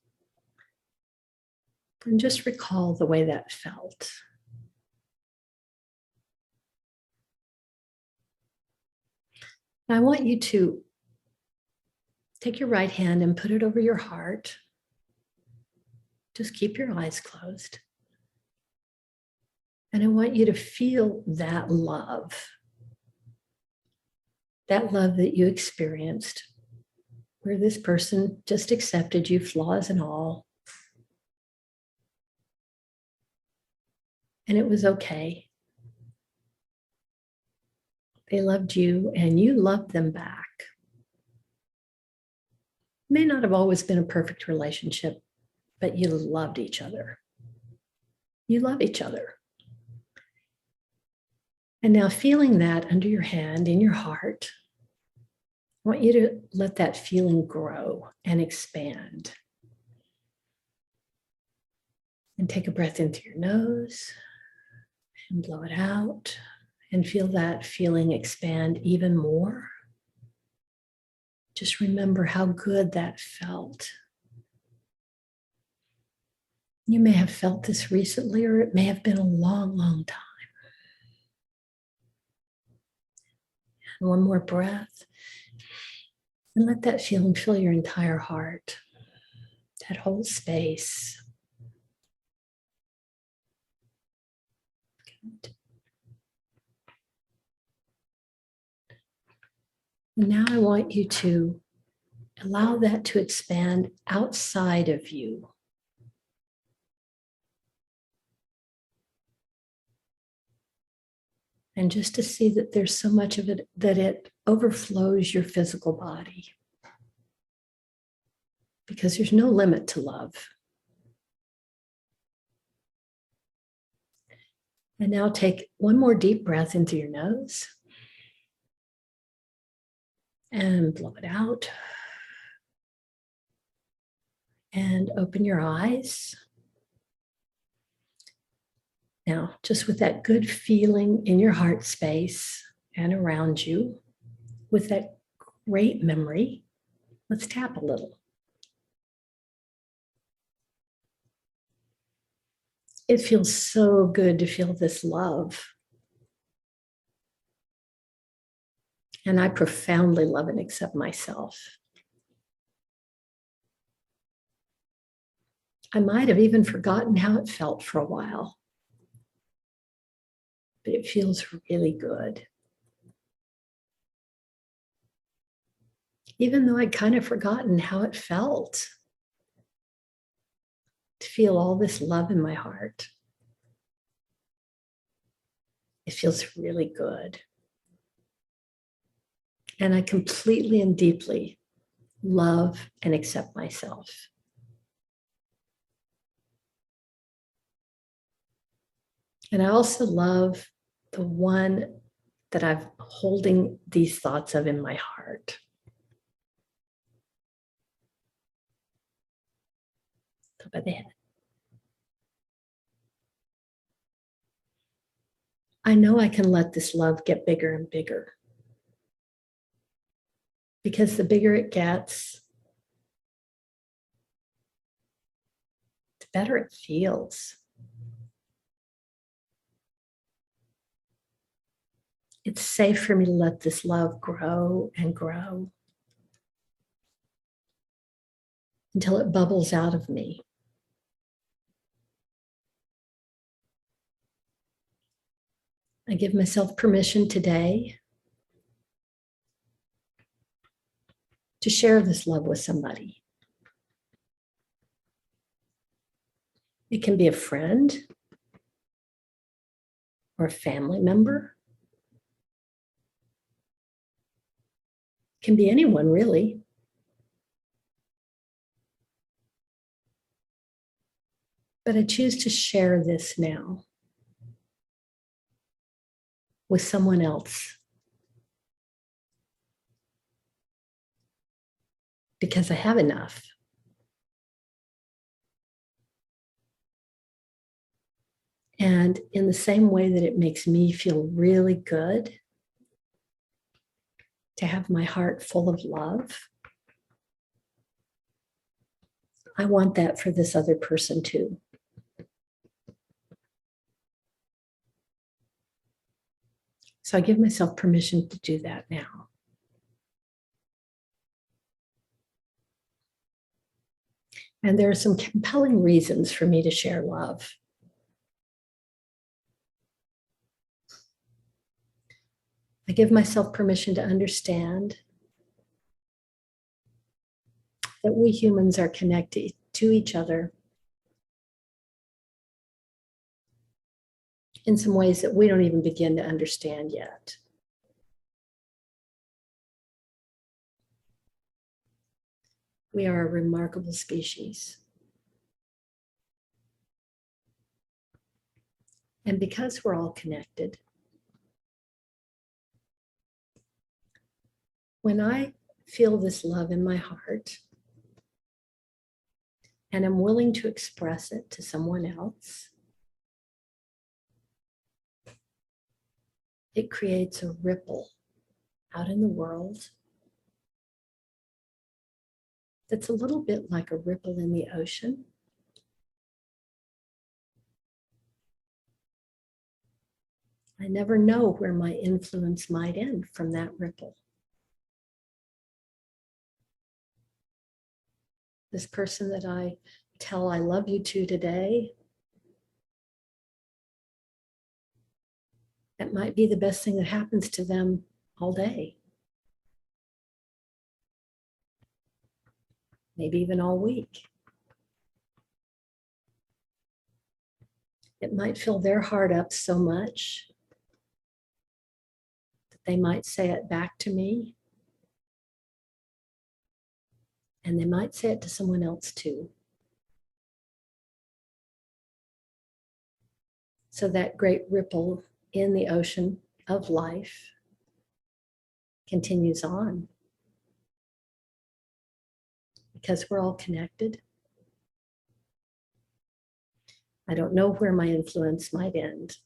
And just recall the way that felt. Now I want you to take your right hand and put it over your heart. Just keep your eyes closed. And I want you to feel that love that you experienced, where this person just accepted you, flaws and all. And it was okay. They loved you and you loved them back. It may not have always been a perfect relationship, but you loved each other. You love each other. And now feeling that under your hand, in your heart, I want you to let that feeling grow and expand. And take a breath into your nose and blow it out and feel that feeling expand even more. Just remember how good that felt. You may have felt this recently, or it may have been a long, long time. And one more breath. And let that feeling fill your entire heart, that whole space. Good. And now I want you to allow that to expand outside of you. And just to see that there's so much of it that it overflows your physical body. Because there's no limit to love. And now take one more deep breath into your nose. And blow it out. And open your eyes. Now, just with that good feeling in your heart space and around you, with that great memory, Let's tap a little. It feels so good to feel this love. And I profoundly love and accept myself. I might have even forgotten how it felt for a while, but it feels really good. Even though I'd kind of forgotten how it felt to feel all this love in my heart. It feels really good. And I completely and deeply love and accept myself. And I also love the one that I'm holding these thoughts of in my heart. Top of the head. I know I can let this love get bigger and bigger. Because the bigger it gets, the better it feels. It's safe for me to let this love grow and grow until it bubbles out of me. I give myself permission today to share this love with somebody. It can be a friend or a family member. It can be anyone, really. But I choose to share this now with someone else because I have enough. And in the same way that it makes me feel really good to have my heart full of love, I want that for this other person too. So I give myself permission to do that now. And there are some compelling reasons for me to share love. I give myself permission to understand that we humans are connected to each other in some ways that we don't even begin to understand yet. We are a remarkable species. And because we're all connected, when I feel this love in my heart and I'm willing to express it to someone else, it creates a ripple out in the world that's a little bit like a ripple in the ocean. I never know where my influence might end from that ripple. This person that I tell I love you to today, that might be the best thing that happens to them all day. Maybe even all week. It might fill their heart up so much that they might say it back to me. And they might say it to someone else too. So that great ripple in the ocean of life continues on. Because we're all connected. I don't know where my influence might end.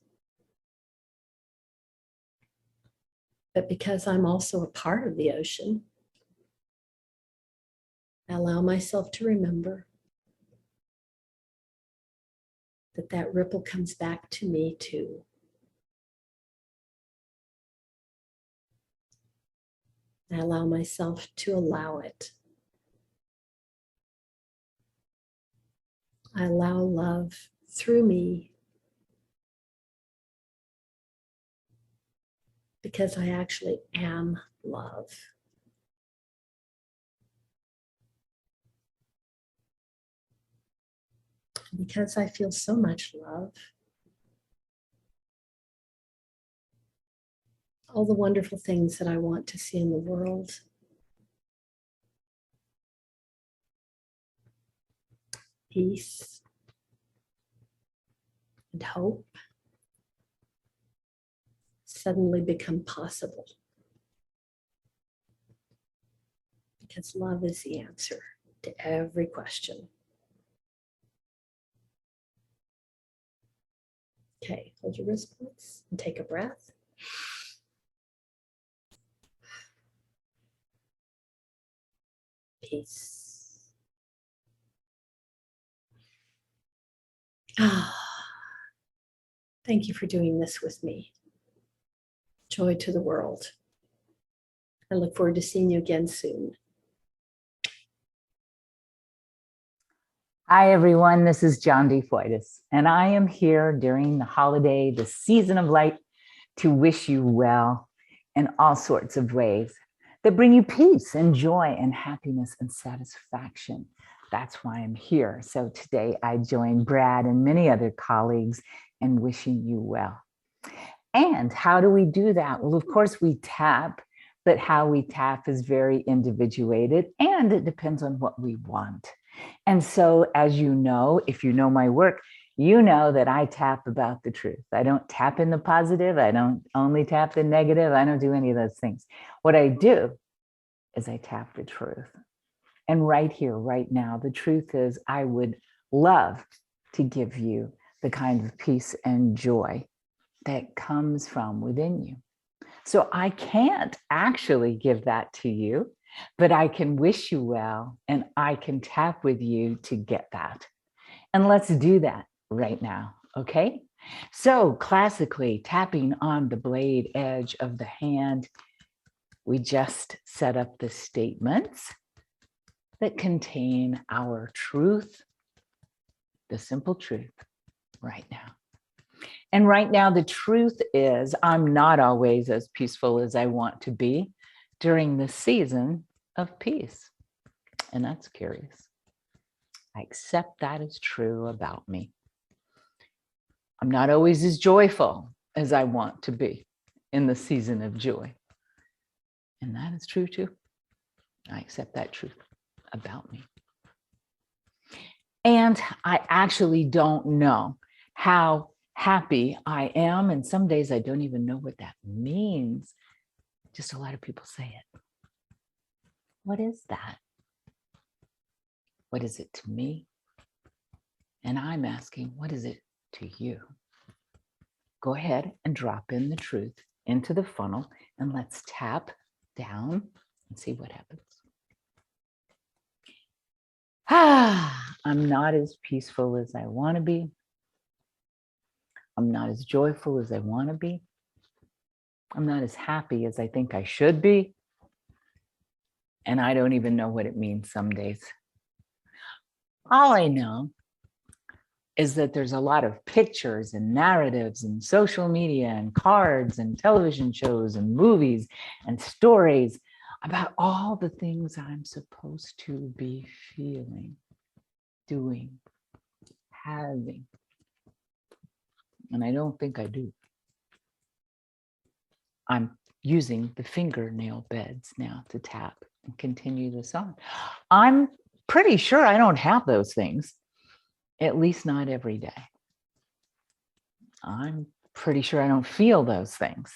But because I'm also a part of the ocean, I allow myself to remember that that ripple comes back to me too. I allow myself to allow it. I allow love through me because I actually am love. Because I feel so much love, all the wonderful things that I want to see in the world, peace and hope, suddenly become possible. Because love is the answer to every question. Okay, hold your wrist points and take a breath. Peace. Thank you for doing this with me. Joy to the world. I look forward to seeing you again soon. Hi, everyone. This is John D. Fuis, and I am here during the holiday, the season of light, to wish you well in all sorts of ways that bring you peace and joy and happiness and satisfaction. That's why I'm here. So today I join Brad and many other colleagues in wishing you well. And how do we do that? Well, of course, we tap, but how we tap is very individuated, and it depends on what we want. And so, as you know, if you know my work, you know that I tap about the truth. I don't tap in the positive. I don't only tap the negative. I don't do any of those things. What I do is I tap the truth. And right here, right now, the truth is I would love to give you the kind of peace and joy that comes from within you. So I can't actually give that to you, but I can wish you well, and I can tap with you to get that. And let's do that right now, okay? So classically, tapping on the blade edge of the hand, we just set up the statements that contain our truth, the simple truth, right now. And right now, the truth is I'm not always as peaceful as I want to be during the season of peace. And that's curious. I accept that is true about me. I'm not always as joyful as I want to be in the season of joy. And that is true too. I accept that truth about me. And I actually don't know how happy I am. And some days I don't even know what that means. Just a lot of people say it. What is that? What is it to me? And I'm asking, what is it to you? Go ahead and drop in the truth into the funnel, and let's tap down and see what happens. I'm not as peaceful as I want to be. I'm not as joyful as I want to be. I'm not as happy as I think I should be. And I don't even know what it means some days. All I know is that there's a lot of pictures and narratives and social media and cards and television shows and movies and stories about all the things I'm supposed to be feeling, doing, having. And I don't think I do. I'm using the fingernail beds now to tap and continue the song. I'm pretty sure I don't have those things, at least not every day. I'm pretty sure I don't feel those things,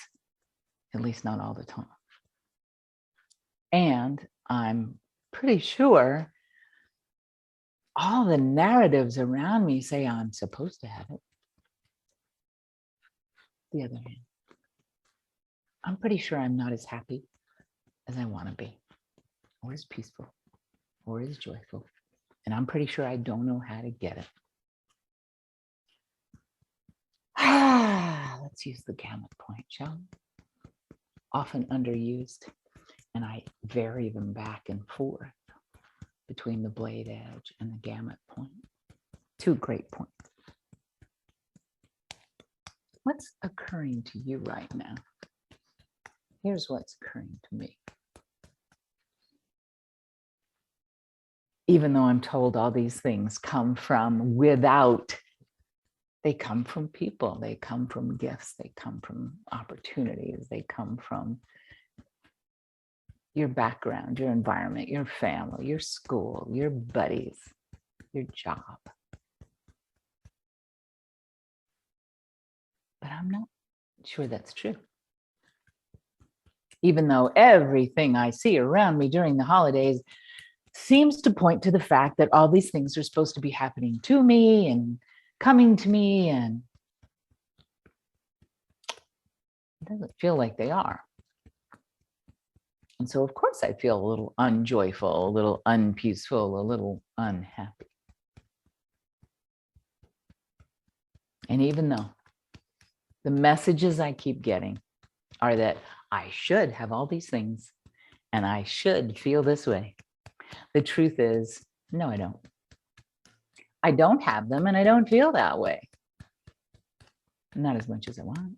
at least not all the time. And I'm pretty sure all the narratives around me say I'm supposed to have it. The other hand, I'm pretty sure I'm not as happy as I want to be, or as peaceful or is joyful. And I'm pretty sure I don't know how to get it. Let's use the gamut point, shall we? Often underused, and I vary them back and forth between the blade edge and the gamut point. Two great points. What's occurring to you right now? Here's what's occurring to me. Even though I'm told all these things come from without, they come from people, they come from gifts, they come from opportunities, they come from your background, your environment, your family, your school, your buddies, your job. But I'm not sure that's true. Even though everything I see around me during the holidays seems to point to the fact that all these things are supposed to be happening to me and coming to me, and it doesn't feel like they are. And so, of course, I feel a little unjoyful, a little unpeaceful, a little unhappy. And even though the messages I keep getting are that I should have all these things and I should feel this way, the truth is, no, I don't. I don't have them and I don't feel that way. Not as much as I want.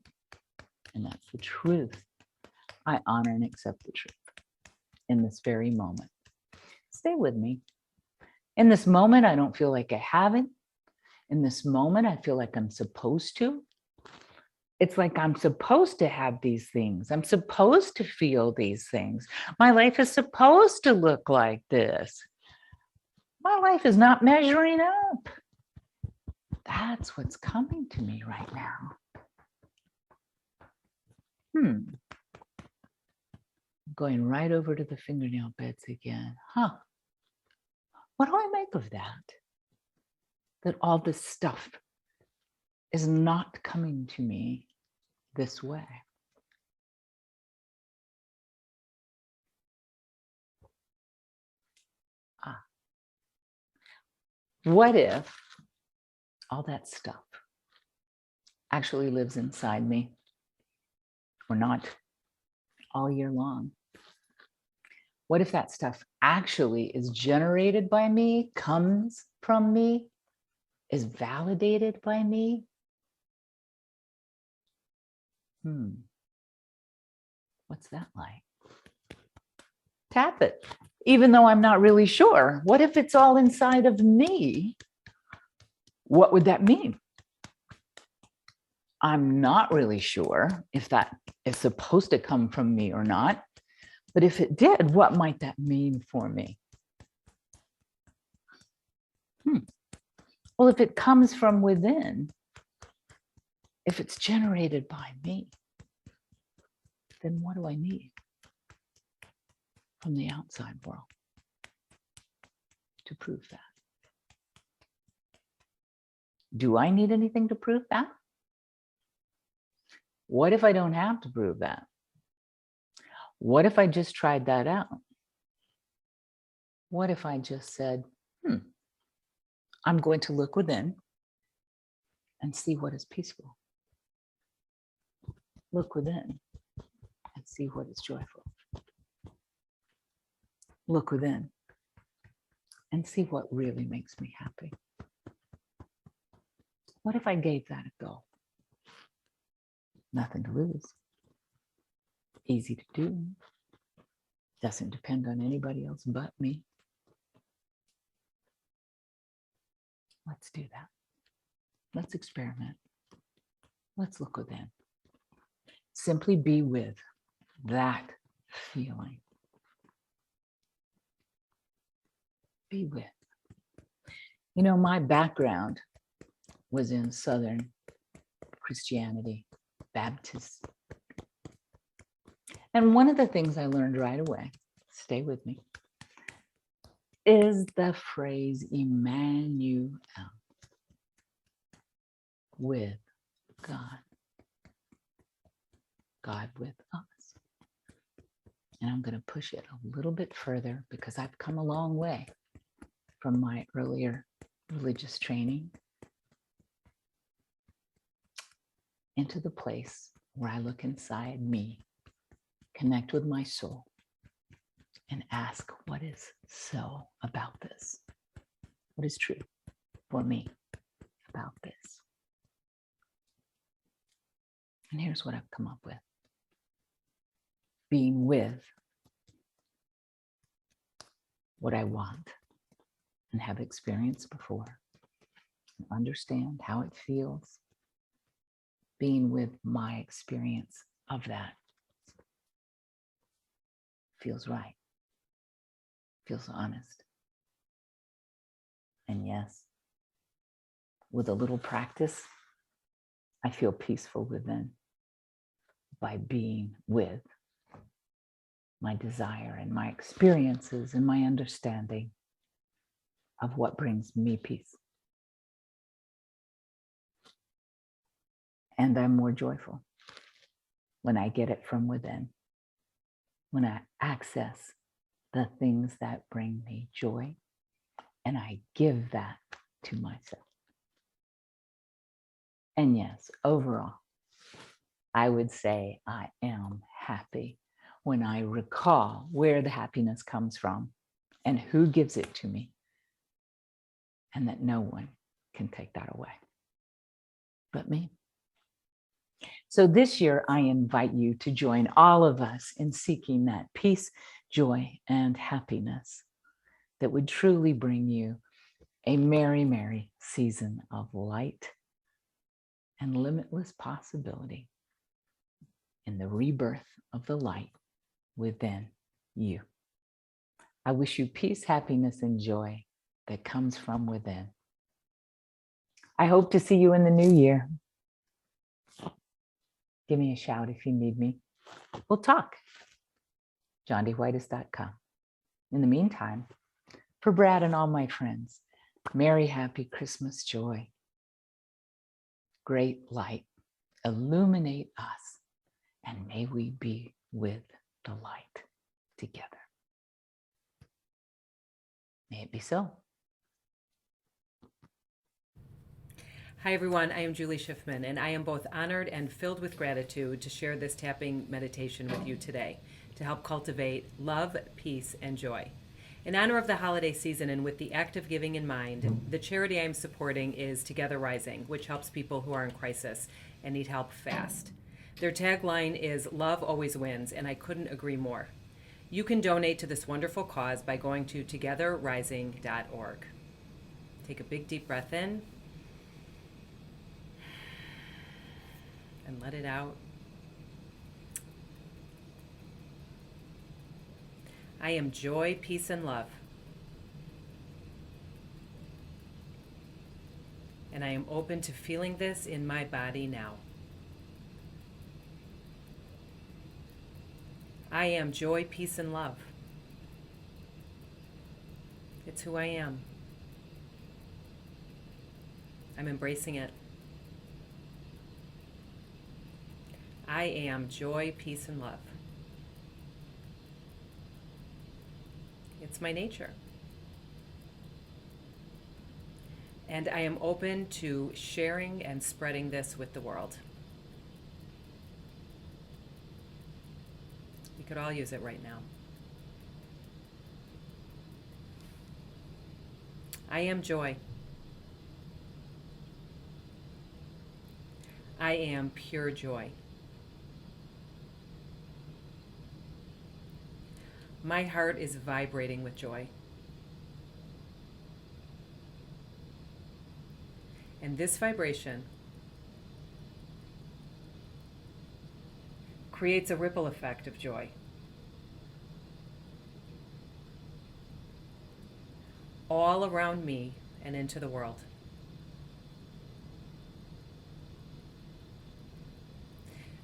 And that's the truth. I honor and accept the truth in this very moment. Stay with me. In this moment, I don't feel like I have it. In this moment, I feel like I'm supposed to. It's like I'm supposed to have these things. I'm supposed to feel these things. My life is supposed to look like this. My life is not measuring up. That's what's coming to me right now. Going right over to the fingernail beds again. What do I make of that? That all this stuff is not coming to me this way. What if all that stuff actually lives inside me, or not all year long? What if that stuff actually is generated by me, comes from me, is validated by me? What's that like? Tap it, even though I'm not really sure. What if it's all inside of me? What would that mean? I'm not really sure if that is supposed to come from me or not. But if it did, what might that mean for me? Well, if it comes from within, if it's generated by me, then what do I need from the outside world to prove that? Do I need anything to prove that? What if I don't have to prove that? What if I just tried that out? What if I just said, I'm going to look within and see what is peaceful. Look within and see what is joyful. Look within and see what really makes me happy. What if I gave that a go? Nothing to lose. Easy to do. Doesn't depend on anybody else but me. Let's do that. Let's experiment. Let's look within. Simply be with that feeling. Be with. You know, my background was in Southern Christianity, Baptist. And one of the things I learned right away, stay with me, is the phrase Emmanuel, with God, God with us. And I'm going to push it a little bit further because I've come a long way from my earlier religious training into the place where I look inside me, connect with my soul, and ask, what is so about this? What is true for me about this? And here's what I've come up with. Being with what I want and have experienced before, and understand how it feels, being with my experience of that feels right, feels honest. And yes, with a little practice, I feel peaceful within by being with my desire and my experiences and my understanding of what brings me peace. And I'm more joyful when I get it from within, when I access the things that bring me joy, and I give that to myself. And yes, overall, I would say I am happy when I recall where the happiness comes from and who gives it to me, and that no one can take that away but me. So this year, I invite you to join all of us in seeking that peace, joy, and happiness that would truly bring you a merry, merry season of light and limitless possibility in the rebirth of the light within you. I wish you peace, happiness, and joy that comes from within. I hope to see you in the new year. Give me a shout if you need me. We'll talk. johndwhitis.com. In the meantime, for Brad and all my friends, merry, happy Christmas joy. Great light, illuminate us, and may we be with the light together. May it be so. Hi everyone, I am Julie Schiffman, and I am both honored and filled with gratitude to share this tapping meditation with you today to help cultivate love, peace, and joy. In honor of the holiday season and with the act of giving in mind, the charity I am supporting is Together Rising, which helps people who are in crisis and need help fast. Their tagline is "Love always wins," and I couldn't agree more. You can donate to this wonderful cause by going to togetherrising.org. Take a big deep breath in and let it out. I am joy, peace, and love. And I am open to feeling this in my body now. I am joy, peace, and love. It's who I am. I'm embracing it. I am joy, peace, and love. It's my nature. And I am open to sharing and spreading this with the world. We could all use it right now. I am joy. I am pure joy. My heart is vibrating with joy. And this vibration creates a ripple effect of joy. All around me and into the world.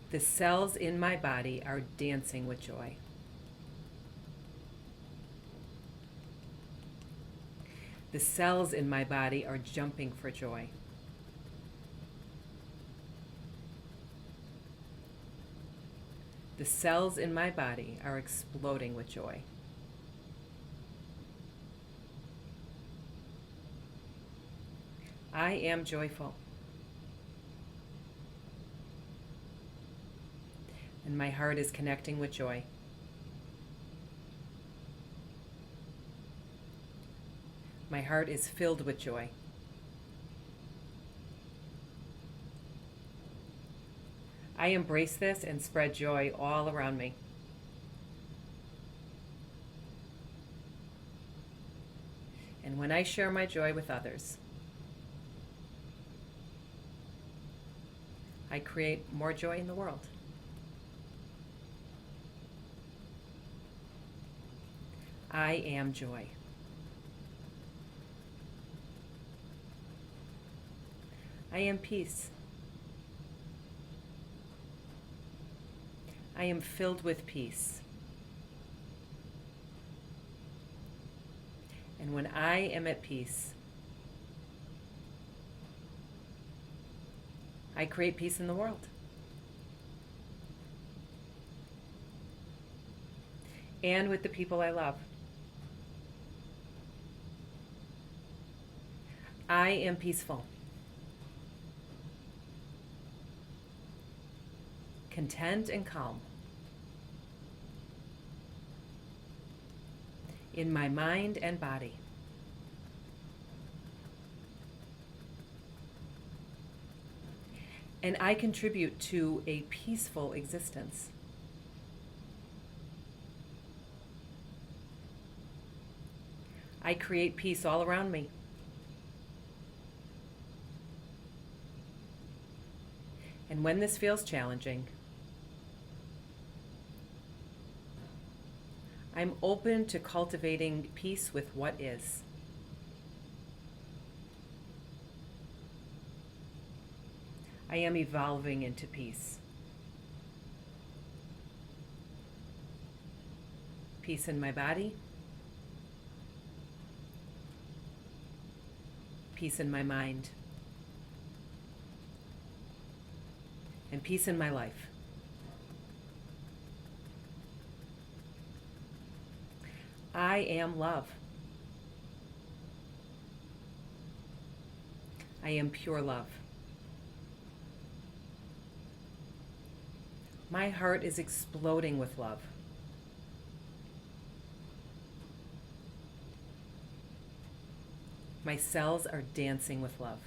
The cells in my body are dancing with joy. The cells in my body are jumping for joy. The The cells in my body are exploding with joy. I am joyful. And my heart is connecting with joy. My heart is filled with joy. I embrace this and spread joy all around me. And when I share my joy with others, I create more joy in the world. I am joy. I am peace. I am filled with peace. And when I am at peace, I create peace in the world. And with the people I love. I am peaceful, content and calm in my mind and body. And I contribute to a peaceful existence. I create peace all around me. And when this feels challenging, I'm open to cultivating peace with what is. I am evolving into peace. Peace in my body. Peace in my mind. And peace in my life. I am love. I am pure love. My heart is exploding with love. My cells are dancing with love.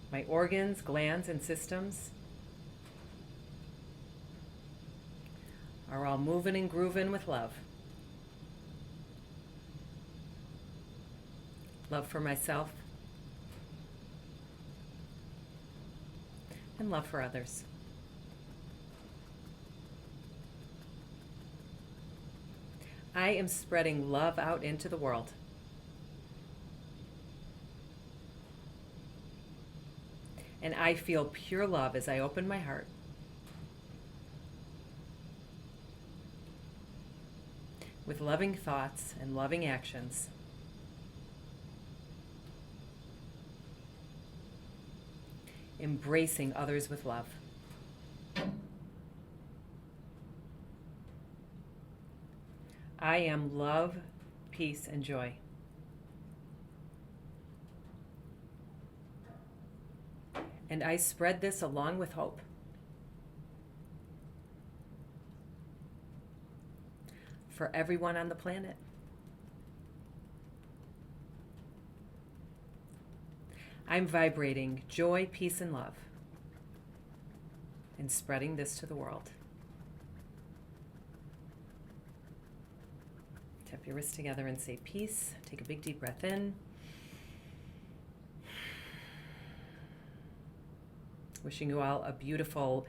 My organs, glands, and systems are all moving and grooving with love. Love for myself and love for others. I am spreading love out into the world. And I feel pure love as I open my heart. With loving thoughts and loving actions. Embracing others with love. I am love, peace, and joy. And I spread this along with hope. For everyone on the planet. I'm vibrating joy, peace, and love. And spreading this to the world. Tap your wrists together and say peace. Take a big deep breath in. Wishing you all a beautiful,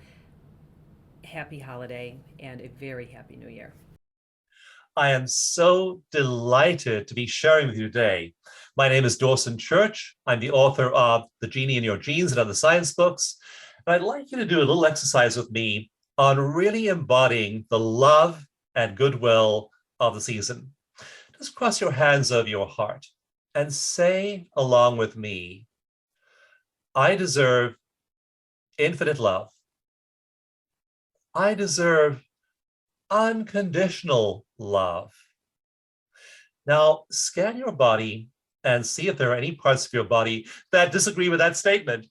happy holiday and a very happy new year. I am so delighted to be sharing with you today. My name is Dawson Church. I'm the author of The Genie in Your Genes and other science books. And I'd like you to do a little exercise with me on really embodying the love and goodwill of the season. Just cross your hands over your heart and say along with me, I deserve infinite love. I deserve unconditional love. Now, scan your body and see if there are any parts of your body that disagree with that statement.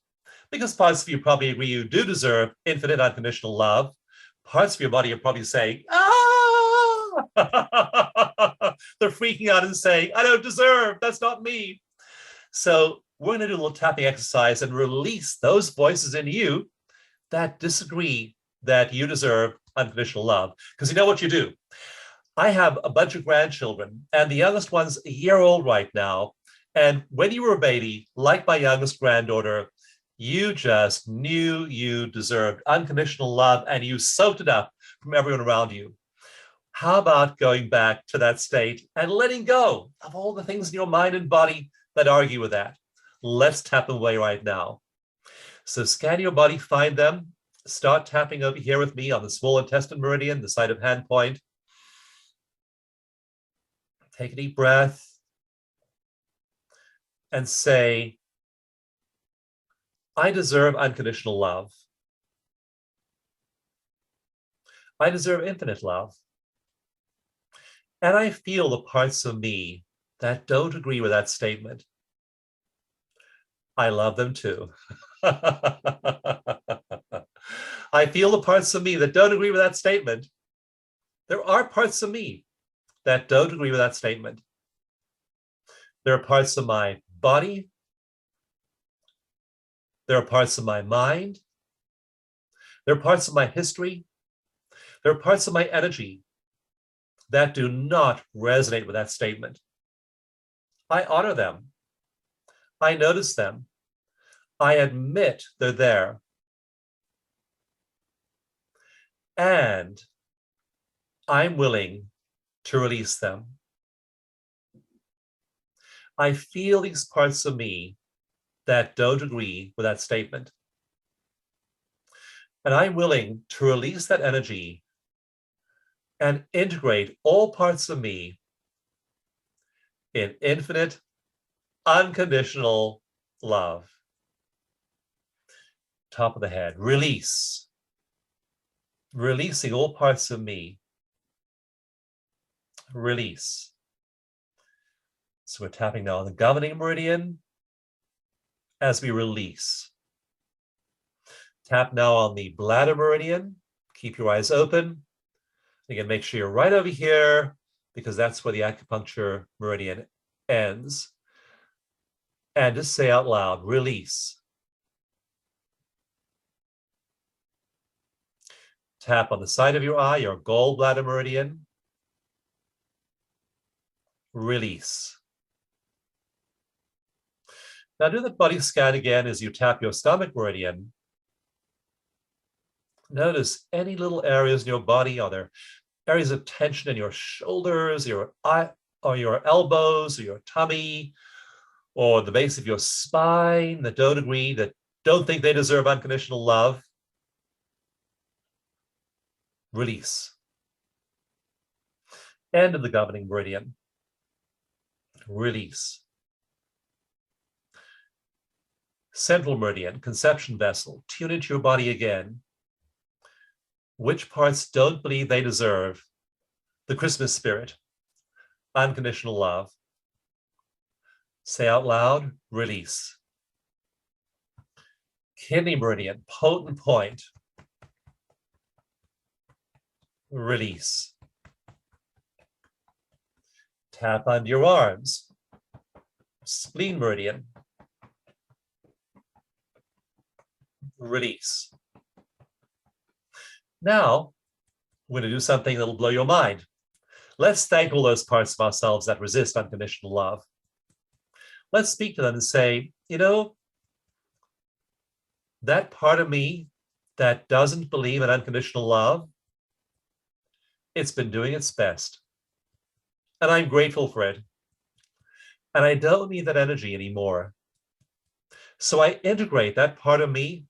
Because parts of you probably agree you do deserve infinite unconditional love. Parts of your body are probably saying, ah! They're freaking out and saying, I don't deserve, that's not me. So we're going to do a little tapping exercise and release those voices in you that disagree that you deserve unconditional love. Because you know what you do? I have a bunch of grandchildren, and the youngest one's a year old right now. And when you were a baby, like my youngest granddaughter, you just knew you deserved unconditional love, and you soaked it up from everyone around you. How about going back to that state and letting go of all the things in your mind and body that argue with that? Let's tap them away right now. So scan your body, find them. Start tapping over here with me on the small intestine meridian, the side of hand point. Take a deep breath and say, I deserve unconditional love. I deserve infinite love. And I feel the parts of me that don't agree with that statement. I love them too. I feel the parts of me that don't agree with that statement. There are parts of me that don't agree with that statement. There are parts of my body. There are parts of my mind. There are parts of my history. There are parts of my energy that do not resonate with that statement. I honor them. I notice them. I admit they're there. And I'm willing to release them. I feel these parts of me that don't agree with that statement. And I'm willing to release that energy and integrate all parts of me in infinite, unconditional love. Top of the head, release. Releasing all parts of me. Release. So we're tapping now on the governing meridian as we release. Tap now on the bladder meridian. Keep your eyes open. Again, make sure you're right over here because that's where the acupuncture meridian ends. And just say out loud, release. Tap on the side of your eye, your gallbladder meridian. Release. Now do the body scan again as you tap your stomach meridian. Notice any little areas in your body. Are there areas of tension in your shoulders, your eye, or your elbows, or your tummy, or the base of your spine that don't agree, that don't think they deserve unconditional love? Release. End of the governing meridian. Release. Central meridian, conception vessel. Tune into your body again. Which parts don't believe they deserve the Christmas spirit, unconditional love? Say out loud, release. Kidney meridian, potent point. Release. Tap under your arms. Spleen meridian. Release. Now, we're going to do something that'll blow your mind. Let's thank all those parts of ourselves that resist unconditional love. Let's speak to them and say, you know, that part of me that doesn't believe in unconditional love, it's been doing its best. And I'm grateful for it. And I don't need that energy anymore. So I integrate that part of me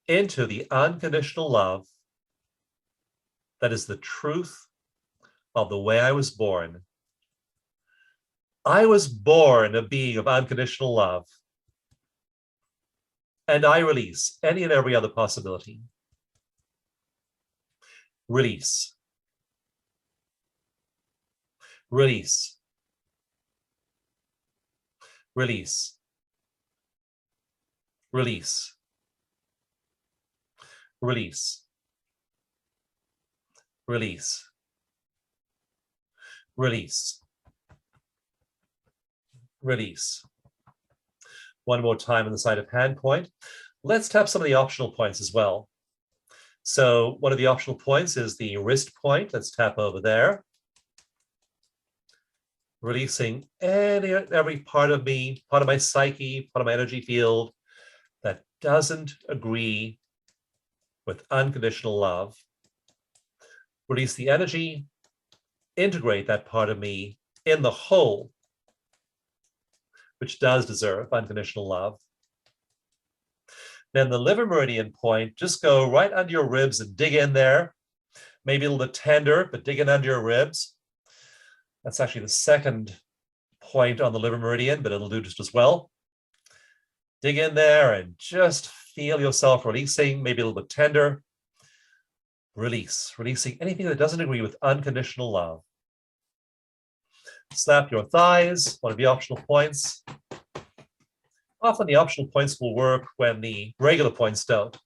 into the unconditional love that is the truth of the way I was born. I was born a being of unconditional love. and I release any and every other possibility. Release. Release. Release. Release. Release. Release. Release. Release. One more time on the side of hand point. Let's tap some of the optional points as well. So one of the optional points is the wrist point. Let's tap over there. Releasing any and every part of me, part of my psyche, part of my energy field that doesn't agree with unconditional love. Release the energy, integrate that part of me in the whole, which does deserve unconditional love. Then the liver meridian point, just go right under your ribs and dig in there. Maybe a little bit tender, but dig in under your ribs. That's actually the second point on the liver meridian, but it'll do just as well. Dig in there and just feel yourself releasing, maybe a little bit tender. Release, releasing anything that doesn't agree with unconditional love. Slap your thighs, one of the optional points. Often the optional points will work when the regular points don't.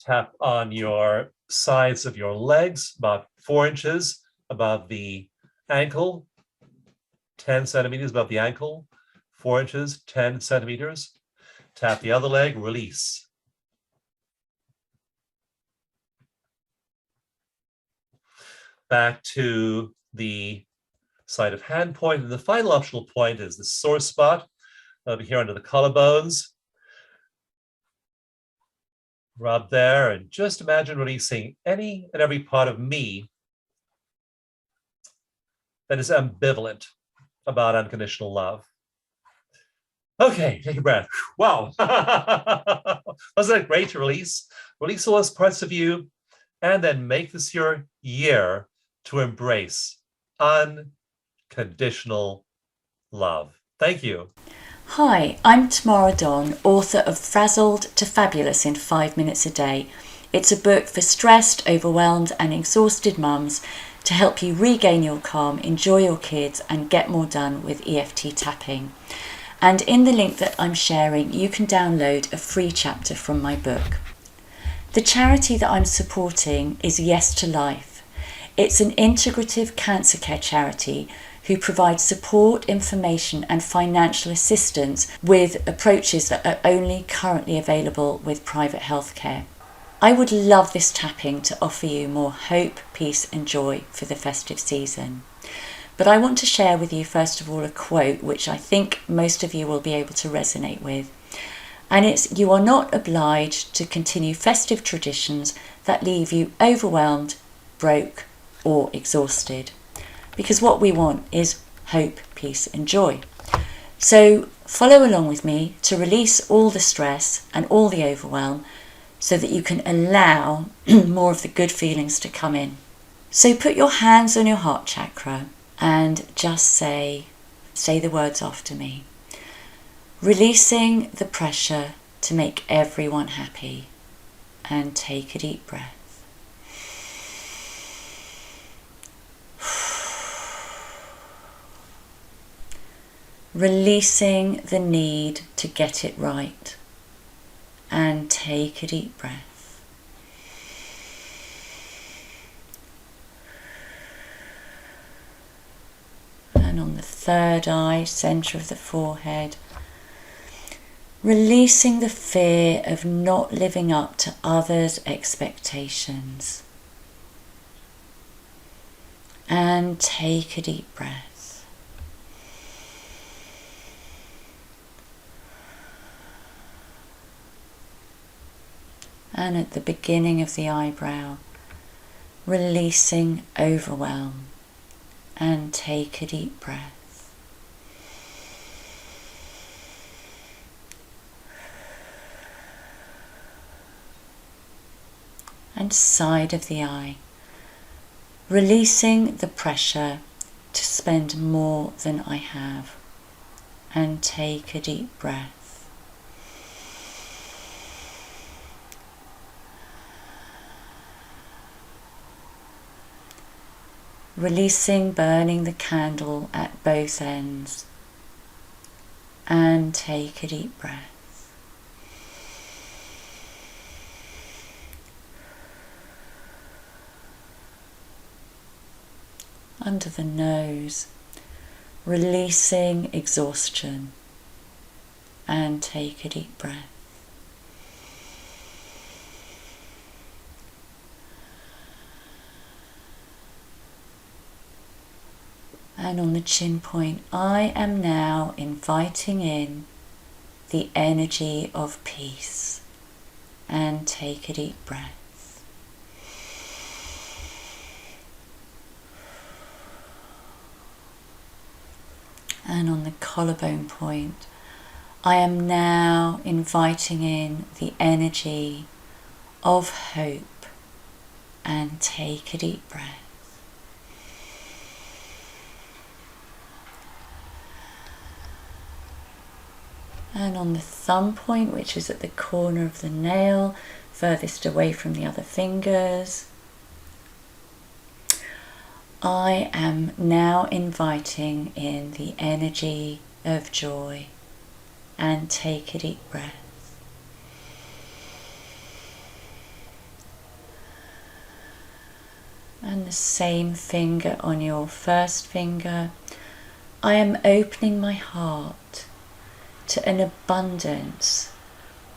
Tap on your sides of your legs, about 4 inches above the ankle, 10 centimeters above the ankle, 4 inches, 10 centimeters. Tap the other leg, release. Back to the side of hand point. And the final optional point is the sore spot over here under the collarbones. Rub there and just imagine releasing any and every part of me that is ambivalent about unconditional love. Okay, take a breath. Wow. Wasn't that great to release? Release all those parts of you and then make this your year to embrace unconditional love. Thank you. Hi, I'm Tamara Dawn, author of Frazzled to Fabulous in 5 minutes a day. It's a book for stressed, overwhelmed and exhausted mums to help you regain your calm, enjoy your kids and get more done with EFT tapping. And in the link that I'm sharing, you can download a free chapter from my book. The charity that I'm supporting is Yes to Life. It's an integrative cancer care charity who provides support, information and financial assistance with approaches that are only currently available with private healthcare. I would love this tapping to offer you more hope, peace and joy for the festive season. But I want to share with you first of all a quote which I think most of you will be able to resonate with. And it's, "You are not obliged to continue festive traditions that leave you overwhelmed, broke or exhausted." Because what we want is hope, peace and joy. So follow along with me to release all the stress and all the overwhelm so that you can allow more of the good feelings to come in. So put your hands on your heart chakra and just say the words after me. Releasing the pressure to make everyone happy, and take a deep breath. Releasing the need to get it right, and take a deep breath. And on the third eye, center of the forehead, releasing the fear of not living up to others' expectations. And take a deep breath. And at the beginning of the eyebrow, releasing overwhelm, and take a deep breath. And side of the eye, releasing the pressure to spend more than I have, and take a deep breath. Releasing, burning the candle at both ends, and take a deep breath. Under the nose, releasing exhaustion, and take a deep breath. And on the chin point, I am now inviting in the energy of peace, and take a deep breath. And on the collarbone point, I am now inviting in the energy of hope, and take a deep breath. And on the thumb point, which is at the corner of the nail, furthest away from the other fingers, I am now inviting in the energy of joy, and take a deep breath. And the same finger on your first finger, I am opening my heart to an abundance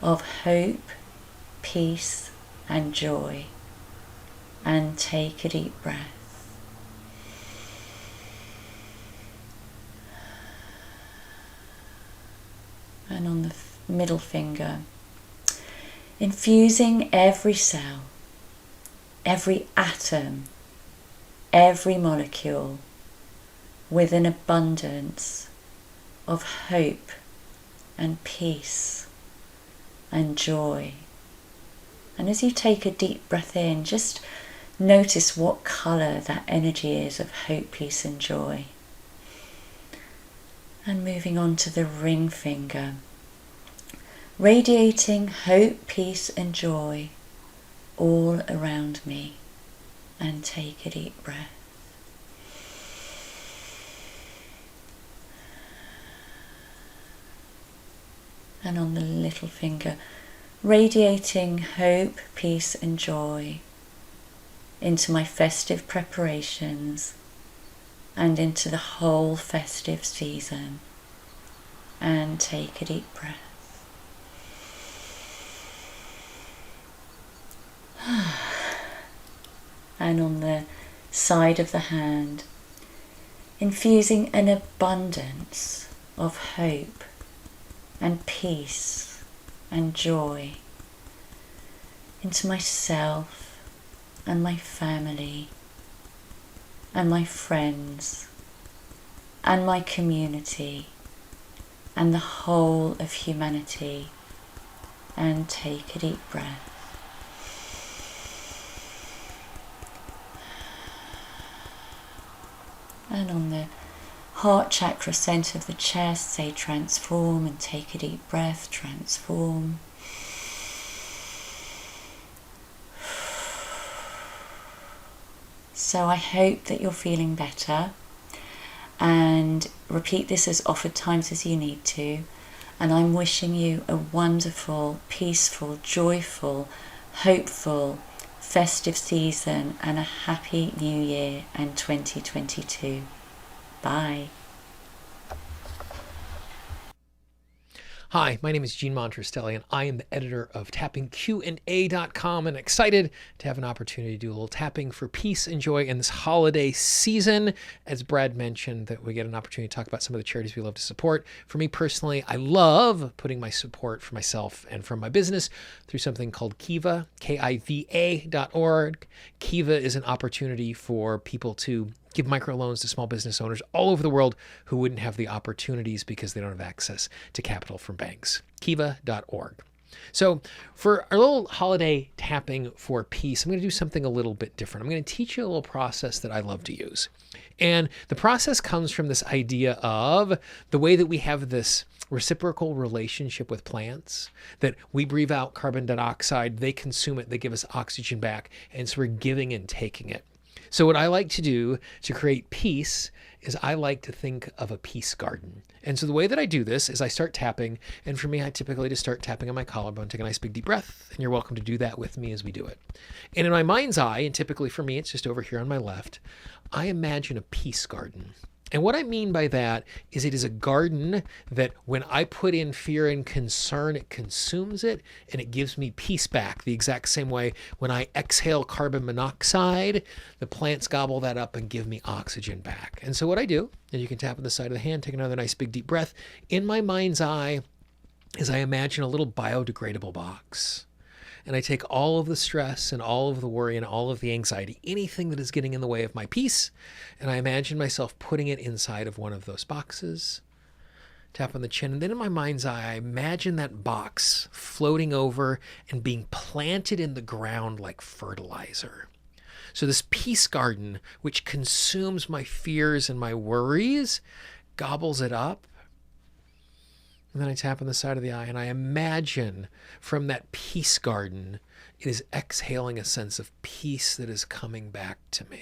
of hope, peace, and joy, and take a deep breath. And on the middle finger, infusing every cell, every atom, every molecule with an abundance of hope and peace and joy. And as you take a deep breath in, just notice what colour that energy is of hope, peace and joy. And moving on to the ring finger, radiating hope, peace and joy all around me, and take a deep breath. And on the little finger, radiating hope, peace and joy into my festive preparations and into the whole festive season, and take a deep breath. And on the side of the hand, infusing an abundance of hope and peace and joy into myself and my family and my friends and my community and the whole of humanity, and take a deep breath. And on the heart chakra center of the chest, say transform, and take a deep breath, transform. So I hope that you're feeling better, and repeat this as often times as you need to. And I'm wishing you a wonderful, peaceful, joyful, hopeful, festive season and a happy new year and 2022. Bye. Hi, my name is Gene Montrastelli, and I am the editor of tappingqa.com, and excited to have an opportunity to do a little tapping for peace and joy in this holiday season. As Brad mentioned, that we get an opportunity to talk about some of the charities we love to support. For me personally, I love putting my support for myself and for my business through something called Kiva, KIVA.org. Kiva is an opportunity for people to give microloans to small business owners all over the world who wouldn't have the opportunities because they don't have access to capital from banks. Kiva.org. So for our little holiday tapping for peace, I'm going to do something a little bit different. I'm going to teach you a little process that I love to use. And the process comes from this idea of the way that we have this reciprocal relationship with plants, that we breathe out carbon dioxide, they consume it, they give us oxygen back, and so we're giving and taking it. So what I like to do to create peace is I like to think of a peace garden. And so the way that I do this is I start tapping, and for me, I typically just start tapping on my collarbone, take a nice big deep breath, and you're welcome to do that with me as we do it. And in my mind's eye, and typically for me, it's just over here on my left, I imagine a peace garden. And what I mean by that is it is a garden that when I put in fear and concern, it consumes it and it gives me peace back the exact same way when I exhale carbon monoxide, the plants gobble that up and give me oxygen back. And so what I do, and you can tap on the side of the hand, take another nice big deep breath, in my mind's eye is I imagine a little biodegradable box. And I take all of the stress and all of the worry and all of the anxiety, anything that is getting in the way of my peace, and I imagine myself putting it inside of one of those boxes. Tap on the chin, and then in my mind's eye, I imagine that box floating over and being planted in the ground like fertilizer. So this peace garden, which consumes my fears and my worries, gobbles it up. And then I tap on the side of the eye and I imagine from that peace garden, it is exhaling a sense of peace that is coming back to me.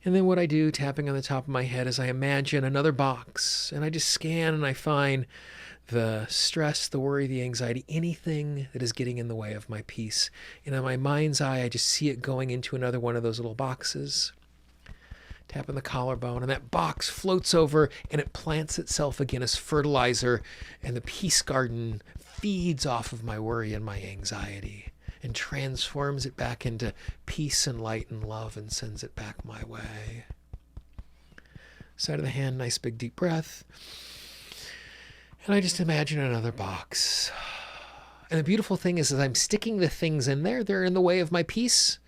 And then what I do, tapping on the top of my head, is I imagine another box and I just scan and I find the stress, the worry, the anxiety, anything that is getting in the way of my peace. And in my mind's eye, I just see it going into another one of those little boxes. Tap on the collarbone, and that box floats over and it plants itself again as fertilizer, and the peace garden feeds off of my worry and my anxiety and transforms it back into peace and light and love and sends it back my way. Side of the hand, nice big deep breath. And I just imagine another box. And the beautiful thing is, as I'm sticking the things in there, they're in the way of my peace.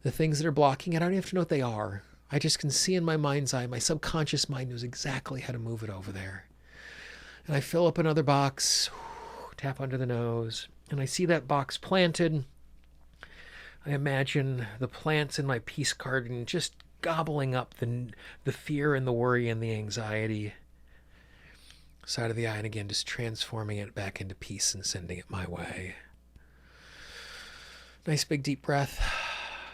The things that are blocking it, I don't have to know what they are. I just can see in my mind's eye, my subconscious mind knows exactly how to move it over there. And I fill up another box, tap under the nose, and I see that box planted. I imagine the plants in my peace garden just gobbling up the fear and the worry and the anxiety. Side of the eye, and again, just transforming it back into peace and sending it my way. Nice big deep breath.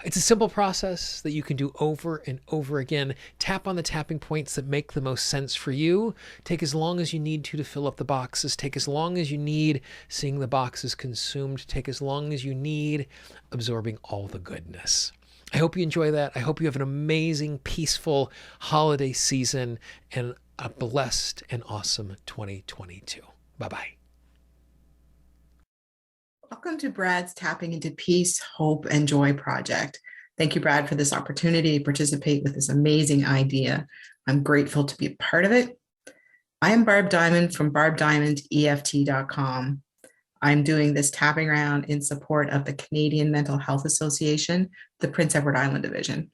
It's a simple process that you can do over and over again. Tap on the tapping points that make the most sense for you. Take as long as you need to fill up the boxes. Take as long as you need seeing the boxes consumed. Take as long as you need absorbing all the goodness. I hope you enjoy that. I hope you have an amazing, peaceful holiday season and a blessed and awesome 2022. Bye-bye. Welcome to Brad's Tapping into Peace, Hope, and Joy project. Thank you, Brad, for this opportunity to participate with this amazing idea. I'm grateful to be a part of it. I am Barb Diamond from barbdiamondeft.com. I'm doing this tapping round in support of the Canadian Mental Health Association, the Prince Edward Island Division.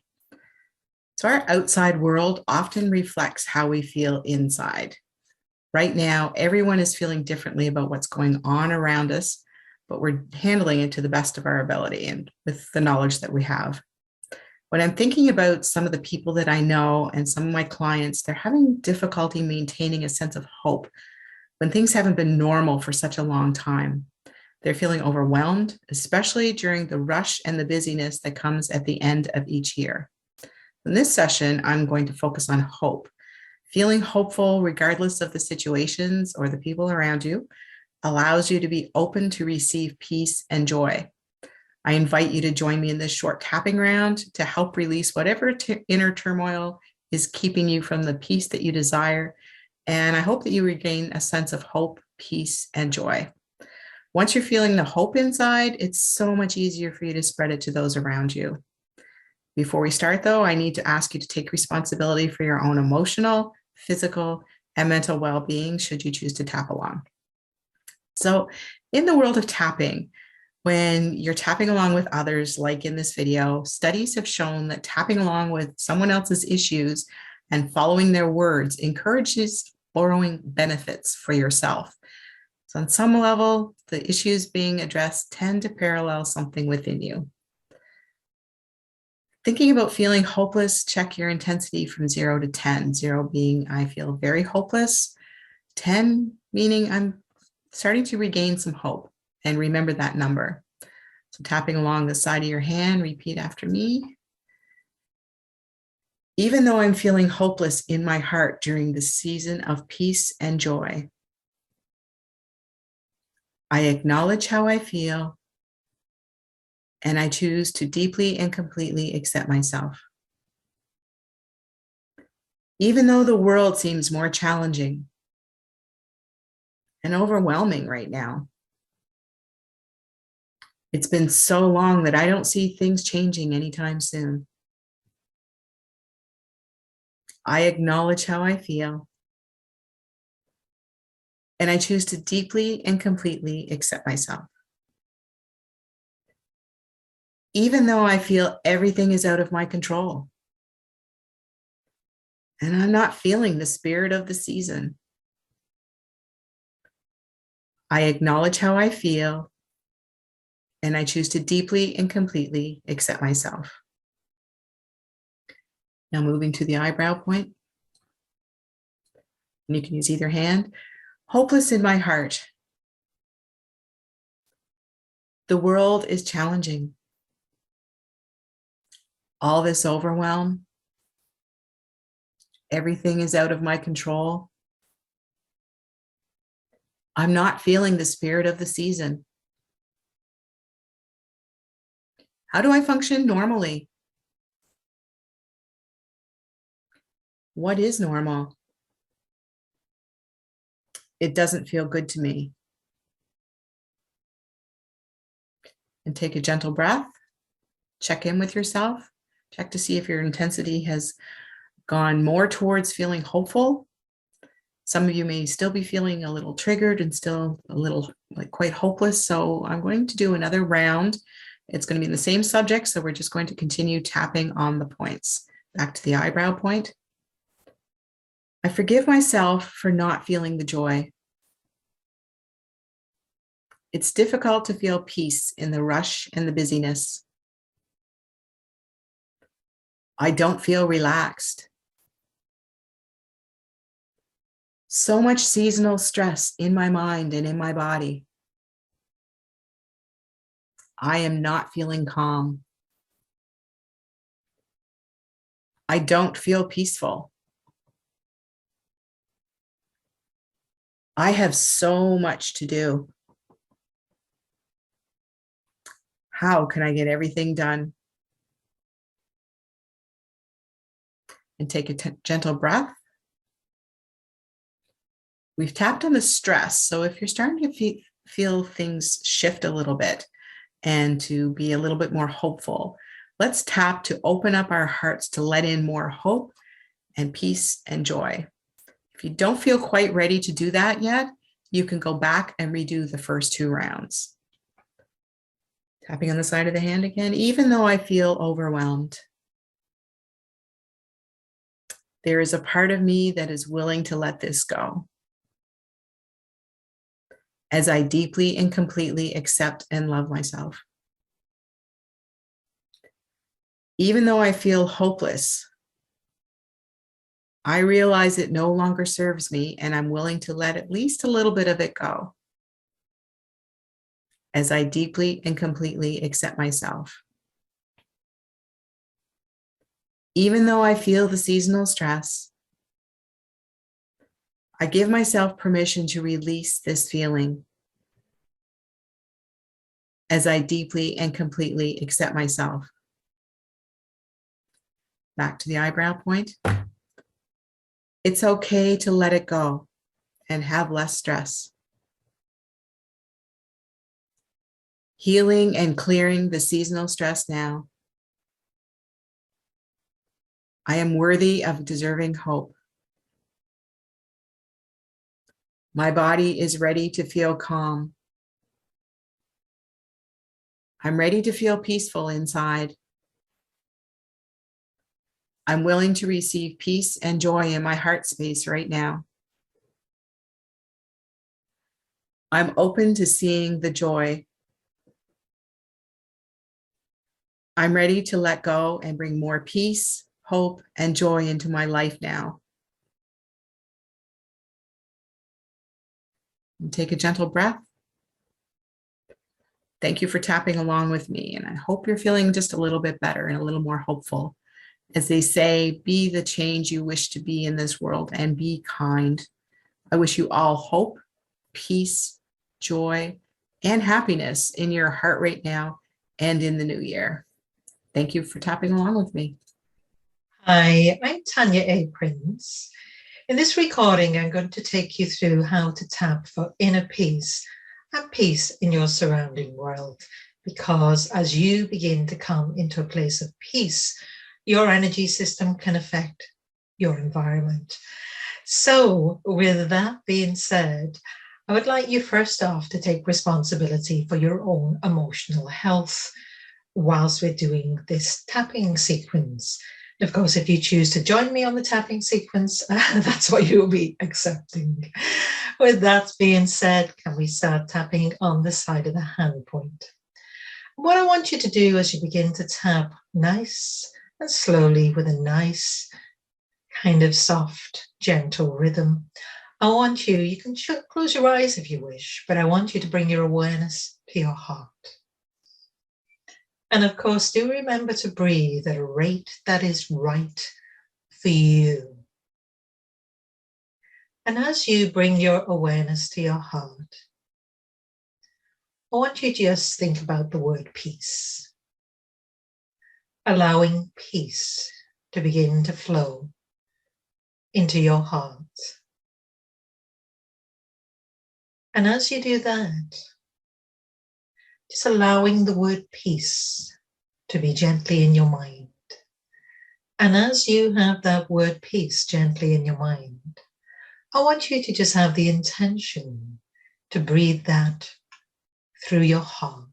So our outside world often reflects how we feel inside. Right now, everyone is feeling differently about what's going on around us, but we're handling it to the best of our ability and with the knowledge that we have. When I'm thinking about some of the people that I know and some of my clients, they're having difficulty maintaining a sense of hope when things haven't been normal for such a long time. They're feeling overwhelmed, especially during the rush and the busyness that comes at the end of each year. In this session, I'm going to focus on hope. Feeling hopeful regardless of the situations or the people around you allows you to be open to receive peace and joy. I invite you to join me in this short tapping round to help release whatever inner turmoil is keeping you from the peace that you desire. And I hope that you regain a sense of hope, peace, and joy. Once you're feeling the hope inside, it's so much easier for you to spread it to those around you. Before we start, though, I need to ask you to take responsibility for your own emotional, physical, and mental well-being should you choose to tap along. So in the world of tapping, when you're tapping along with others, like in this video, studies have shown that tapping along with someone else's issues and following their words encourages borrowing benefits for yourself. So on some level, the issues being addressed tend to parallel something within you. Thinking about feeling hopeless, check your intensity from 0 to 10. 0 being I feel very hopeless. 10 meaning I'm starting to regain some hope. And remember that number. So tapping along the side of your hand, repeat after me. Even though I'm feeling hopeless in my heart during the season of peace and joy, I acknowledge how I feel, and I choose to deeply and completely accept myself. Even though the world seems more challenging and overwhelming right now, it's been so long that I don't see things changing anytime soon. I acknowledge how I feel, and I choose to deeply and completely accept myself. Even though I feel everything is out of my control, and I'm not feeling the spirit of the season, I acknowledge how I feel, and I choose to deeply and completely accept myself. Now moving to the eyebrow point, and you can use either hand. Hopeless in my heart. The world is challenging. All this overwhelm, everything is out of my control. I'm not feeling the spirit of the season. How do I function normally? What is normal? It doesn't feel good to me. And take a gentle breath. Check in with yourself. Check to see if your intensity has gone more towards feeling hopeful. Some of you may still be feeling a little triggered and still a little like quite hopeless. So I'm going to do another round. It's going to be the same subject. So we're just going to continue tapping on the points. Back to the eyebrow point. I forgive myself for not feeling the joy. It's difficult to feel peace in the rush and the busyness. I don't feel relaxed. So much seasonal stress in my mind and in my body. I am not feeling calm. I don't feel peaceful. I have so much to do. How can I get everything done? And take a gentle breath. We've tapped on the stress. So if you're starting to feel things shift a little bit and to be a little bit more hopeful, let's tap to open up our hearts to let in more hope and peace and joy. If you don't feel quite ready to do that yet, you can go back and redo the first 2 rounds. Tapping on the side of the hand again, even though I feel overwhelmed, there is a part of me that is willing to let this go. As I deeply and completely accept and love myself. Even though I feel hopeless, I realize it no longer serves me and I'm willing to let at least a little bit of it go. As I deeply and completely accept myself. Even though I feel the seasonal stress, I give myself permission to release this feeling as I deeply and completely accept myself. Back to the eyebrow point. It's okay to let it go and have less stress. Healing and clearing the seasonal stress now. I am worthy of deserving hope. My body is ready to feel calm. I'm ready to feel peaceful inside. I'm willing to receive peace and joy in my heart space right now. I'm open to seeing the joy. I'm ready to let go and bring more peace, hope, and joy into my life now. And take a gentle breath. Thank you for tapping along with me, and I hope you're feeling just a little bit better and a little more hopeful. As they say, be the change you wish to be in this world and be kind. I wish you all hope, peace, joy, and happiness in your heart right now and in the new year. Thank you for tapping along with me. Hi, I'm Tanya A. Prince. In this recording, I'm going to take you through how to tap for inner peace and peace in your surrounding world. Because as you begin to come into a place of peace, your energy system can affect your environment. So with that being said, I would like you first off to take responsibility for your own emotional health whilst we're doing this tapping sequence. Of course, if you choose to join me on the tapping sequence, that's what you'll be accepting. With that being said, can we start tapping on the side of the hand point? What I want you to do as you begin to tap nice and slowly with a nice kind of soft, gentle rhythm, I want you, you can close your eyes if you wish, but I want you to bring your awareness to your heart. And of course, do remember to breathe at a rate that is right for you. And as you bring your awareness to your heart, I want you to just think about the word peace. Allowing peace to begin to flow into your heart. And as you do that, just allowing the word peace to be gently in your mind. And as you have that word peace gently in your mind, I want you to just have the intention to breathe that through your heart,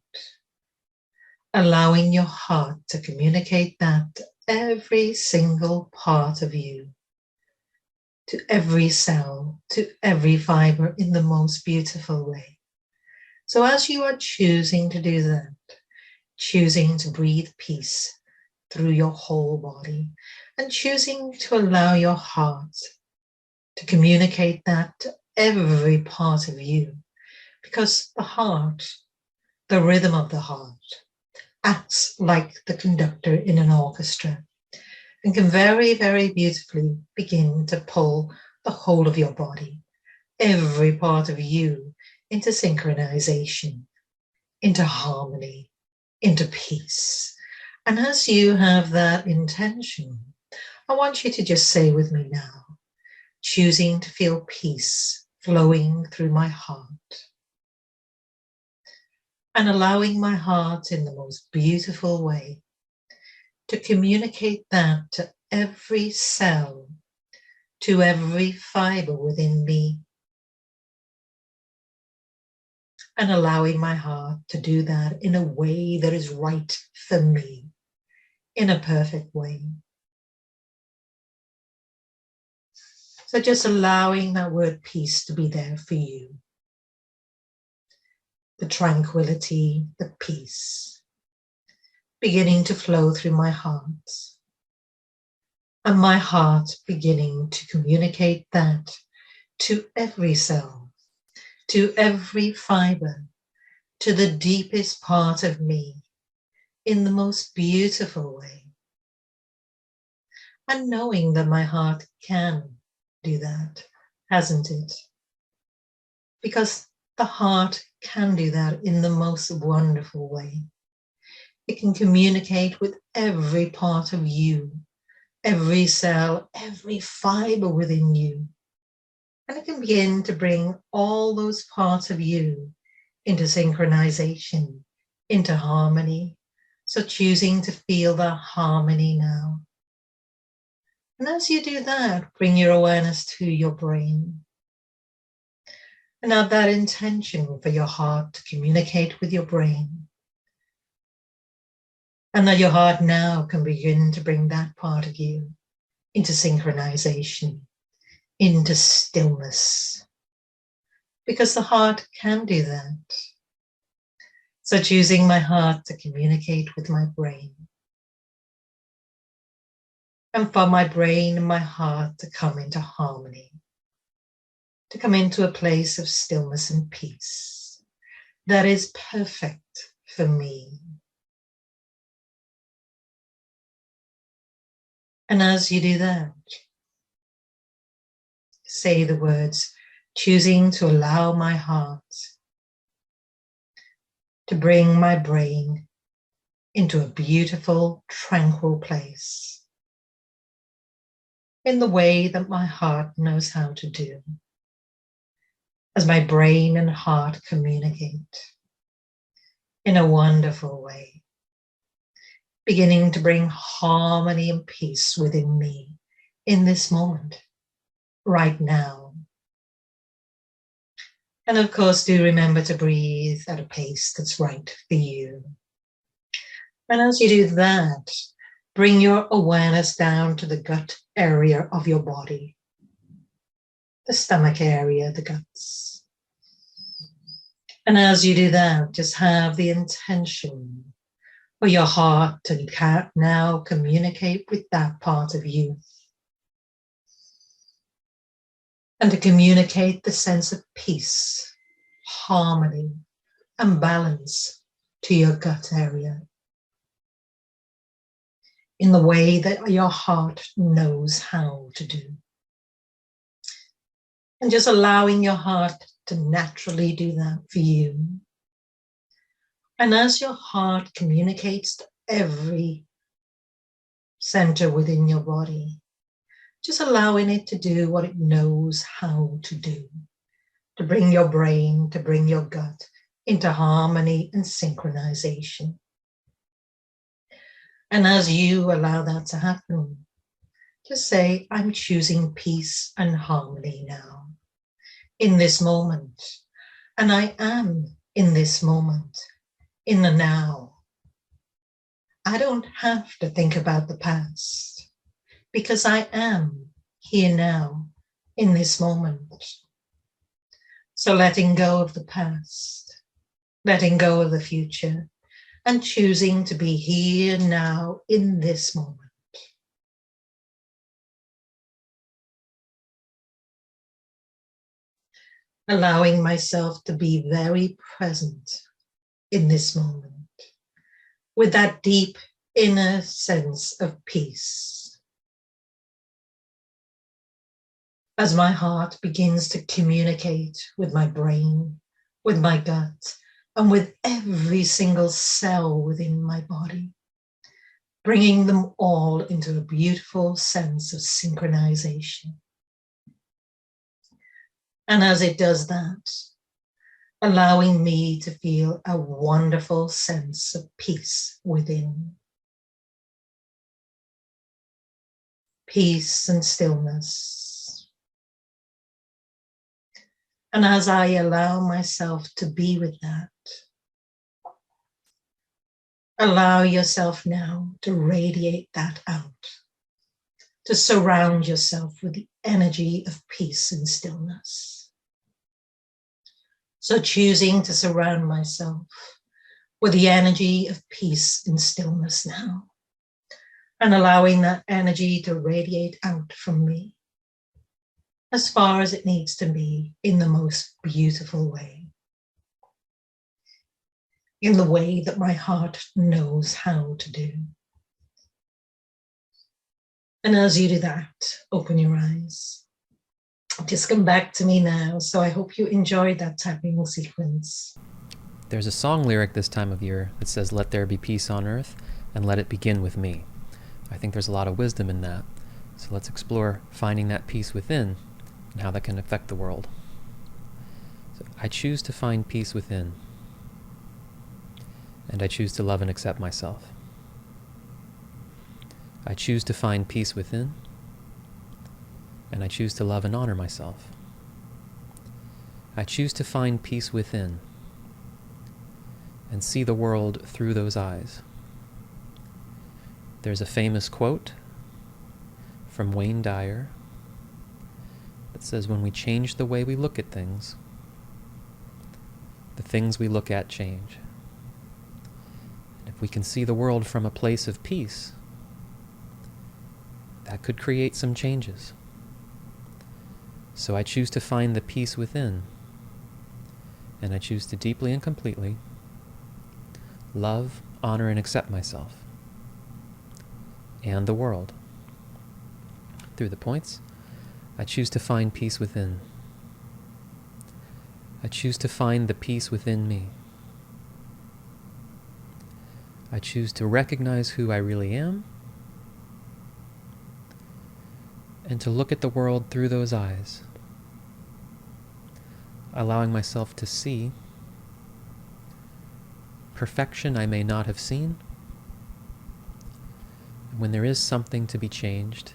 allowing your heart to communicate that to every single part of you, to every cell, to every fiber in the most beautiful way. So as you are choosing to do that, choosing to breathe peace through your whole body, and choosing to allow your heart to communicate that to every part of you, because the heart, the rhythm of the heart, acts like the conductor in an orchestra and can very, very beautifully begin to pull the whole of your body, every part of you, into synchronization, into harmony, into peace. And as you have that intention, I want you to just say with me now, choosing to feel peace flowing through my heart and allowing my heart in the most beautiful way to communicate that to every cell, to every fiber within me, and allowing my heart to do that in a way that is right for me, in a perfect way. So just allowing that word peace to be there for you. The tranquility, the peace, beginning to flow through my heart. And my heart beginning to communicate that to every cell, to every fiber, to the deepest part of me, in the most beautiful way. And knowing that my heart can do that, hasn't it? Because the heart can do that in the most wonderful way. It can communicate with every part of you, every cell, every fiber within you. And it can begin to bring all those parts of you into synchronization, into harmony. So choosing to feel that harmony now. And as you do that, bring your awareness to your brain. And have that intention for your heart to communicate with your brain. And that your heart now can begin to bring that part of you into synchronization, into stillness, because the heart can do that. So choosing my heart to communicate with my brain, and for my brain and my heart to come into harmony, to come into a place of stillness and peace that is perfect for me. And as you do that, say the words, choosing to allow my heart to bring my brain into a beautiful, tranquil place in the way that my heart knows how to do, as my brain and heart communicate in a wonderful way, beginning to bring harmony and peace within me in this moment, right now. And of course, do remember to breathe at a pace that's right for you. And as you do that, bring your awareness down to the gut area of your body, the stomach area, the guts. And as you do that, just have the intention for your heart to now communicate with that part of you, and to communicate the sense of peace, harmony, and balance to your gut area in the way that your heart knows how to do. And just allowing your heart to naturally do that for you. And as your heart communicates to every center within your body, just allowing it to do what it knows how to do, to bring your brain, to bring your gut into harmony and synchronization. And as you allow that to happen, just say, I'm choosing peace and harmony now, in this moment. And I am in this moment, in the now. I don't have to think about the past, because I am here now, in this moment. So letting go of the past, letting go of the future, and choosing to be here now, in this moment. Allowing myself to be very present in this moment, with that deep inner sense of peace. As my heart begins to communicate with my brain, with my gut, and with every single cell within my body, bringing them all into a beautiful sense of synchronization. And as it does that, allowing me to feel a wonderful sense of peace within. Peace and stillness. And as I allow myself to be with that, allow yourself now to radiate that out, to surround yourself with the energy of peace and stillness. So choosing to surround myself with the energy of peace and stillness now, and allowing that energy to radiate out from me as far as it needs to be, in the most beautiful way, in the way that my heart knows how to do. And as you do that, open your eyes. Just come back to me now. So I hope you enjoyed that tapping sequence. There's a song lyric this time of year that says, "Let there be peace on earth, and let it begin with me." I think there's a lot of wisdom in that. So let's explore finding that peace within and how that can affect the world. So I choose to find peace within, and I choose to love and accept myself. I choose to find peace within, and I choose to love and honor myself. I choose to find peace within and see the world through those eyes. There's a famous quote from Wayne Dyer that says, "When we change the way we look at things, The things we look at change. And if we can see the world from a place of peace, that could create some changes. So I choose to find the peace within, and I choose to deeply and completely love, honor, and accept myself and the world. Through the points, I choose to find peace within. I choose to find the peace within me. I choose to recognize who I really am and to look at the world through those eyes, allowing myself to see perfection I may not have seen. When there is something to be changed,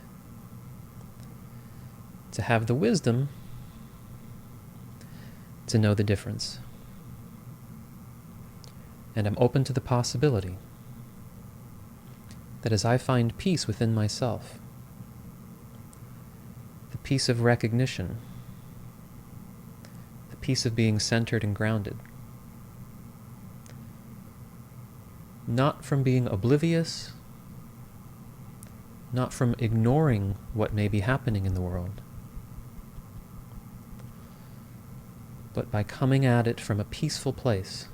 to have the wisdom to know the difference. And I'm open to the possibility that as I find peace within myself, the peace of recognition, the peace of being centered and grounded, not from being oblivious, not from ignoring what may be happening in the world, but by coming at it from a peaceful place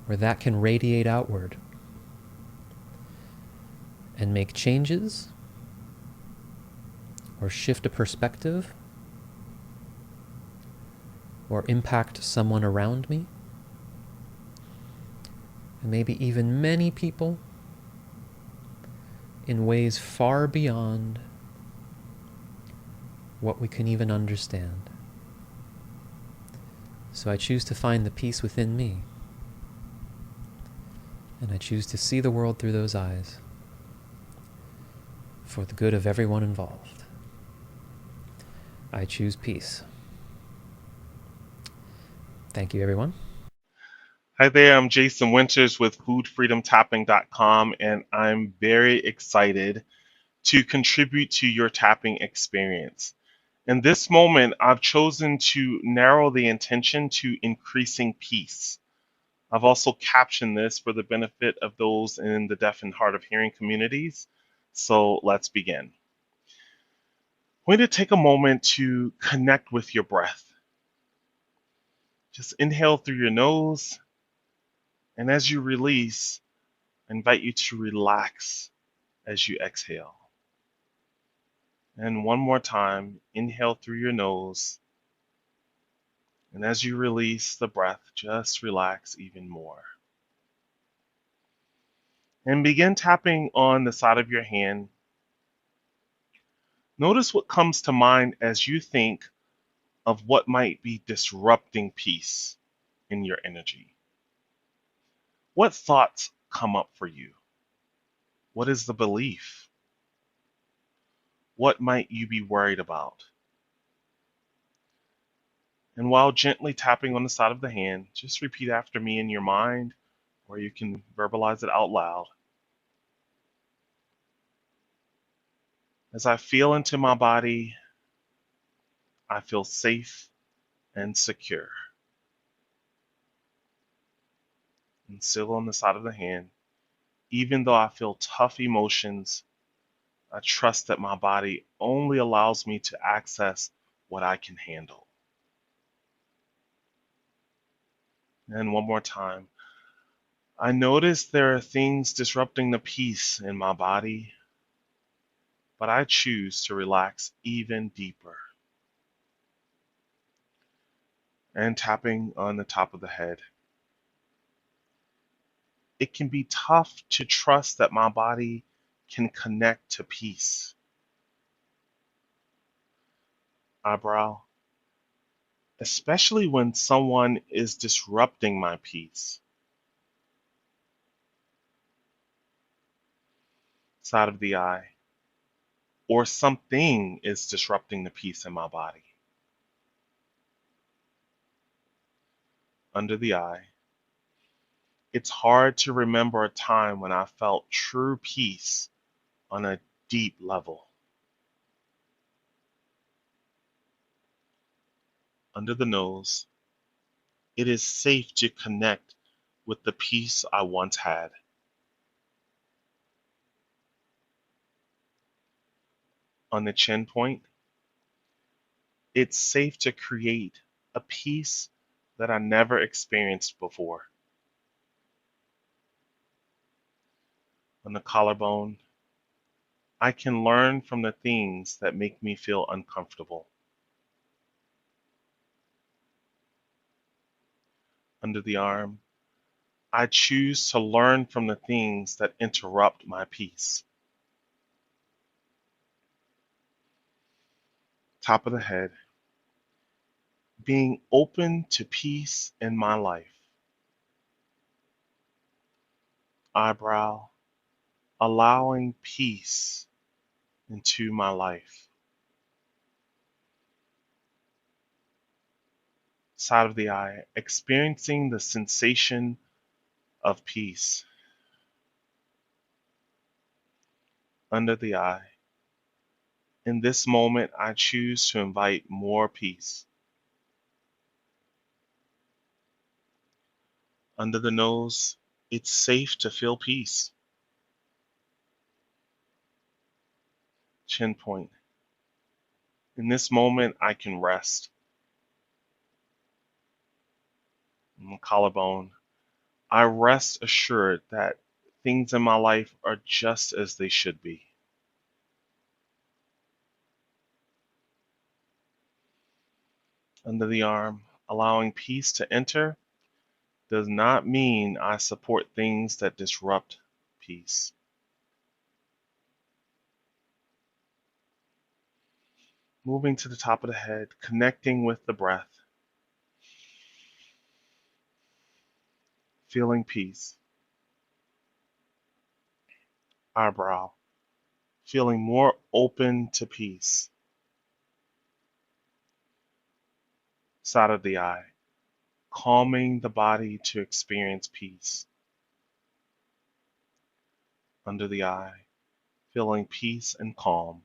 where that can radiate outward and make changes or shift a perspective or impact someone around me, and maybe even many people in ways far beyond what we can even understand. So I choose to find the peace within me, and I choose to see the world through those eyes for the good of everyone involved. I choose peace. Thank you, everyone. Hi there, I'm Jason Winters with foodfreedomtapping.com, and I'm very excited to contribute to your tapping experience. In this moment, I've chosen to narrow the intention to increasing peace. I've also captioned this for the benefit of those in the deaf and hard of hearing communities. So let's begin. I'm going to take a moment to connect with your breath. Just inhale through your nose, and as you release, I invite you to relax as you exhale. And one more time, inhale through your nose, and as you release the breath, just relax even more. And begin tapping on the side of your hand. Notice what comes to mind as you think of what might be disrupting peace in your energy. What thoughts come up for you? What is the belief? What might you be worried about? And while gently tapping on the side of the hand, just repeat after me in your mind, or you can verbalize it out loud. As I feel into my body, I feel safe and secure. And still on the side of the hand, even though I feel tough emotions, I trust that my body only allows me to access what I can handle. And one more time, I notice there are things disrupting the peace in my body, but I choose to relax even deeper. And tapping on the top of the head. It can be tough to trust that my body can connect to peace. Eyebrow, especially when someone is disrupting my peace. Side of the eye, or something is disrupting the peace in my body. Under the eye, it's hard to remember a time when I felt true peace on a deep level. Under the nose, It is safe to connect with the peace I once had. On the chin point, it's safe to create a peace that I never experienced before. On the collarbone, I can learn from the things that make me feel uncomfortable. Under the arm, I choose to learn from the things that interrupt my peace. Top of the head, being open to peace in my life. Eyebrow, allowing peace into my life. Side of the eye, experiencing the sensation of peace. Under the eye, in this moment, I choose to invite more peace. Under the nose, it's safe to feel peace. Chin point. In this moment, I can rest. Collarbone. I rest assured that things in my life are just as they should be. Under the arm, allowing peace to enter does not mean I support things that disrupt peace. Moving to the top of the head, connecting with the breath. Feeling peace. Eyebrow. Feeling more open to peace. Side of the eye. Calming the body to experience peace. Under the eye. Feeling peace and calm.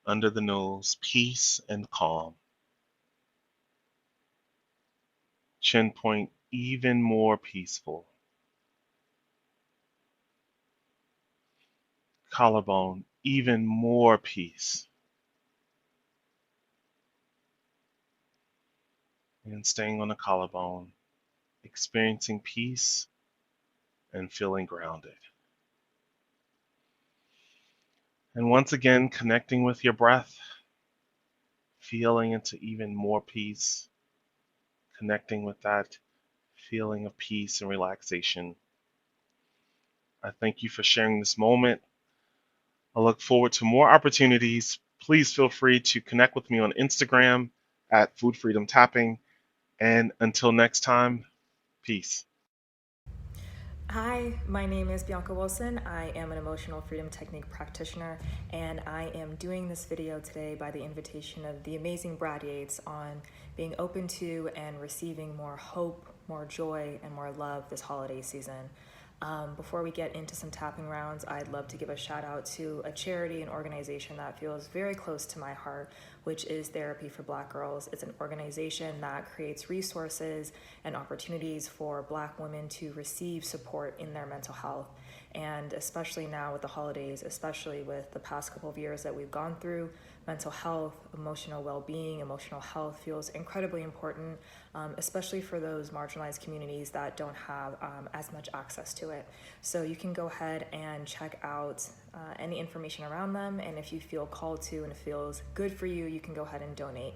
Under the nose, peace and calm. Chin point, even more peaceful. Collarbone, even more peace. And staying on the collarbone, experiencing peace and feeling grounded. And once again, connecting with your breath, feeling into even more peace, connecting with that feeling of peace and relaxation. I thank you for sharing this moment. I look forward to more opportunities. Please feel free to connect with me on Instagram at Food Freedom Tapping. And until next time, peace. Hi, my name is Bianca Wilson. I am an emotional freedom technique practitioner, and I am doing this video today by the invitation of the amazing Brad Yates on being open to and receiving more hope, more joy, and more love this holiday season. Before we get into some tapping rounds, I'd love to give a shout out to a charity and organization that feels very close to my heart, which is Therapy for Black Girls. It's an organization that creates resources and opportunities for Black women to receive support in their mental health. And especially now with the holidays, especially with the past couple of years that we've gone through, mental health, emotional well-being, emotional health feels incredibly important, especially for those marginalized communities that don't have as much access to it. So you can go ahead and check out any information around them, and if you feel called to and it feels good for you, you can go ahead and donate.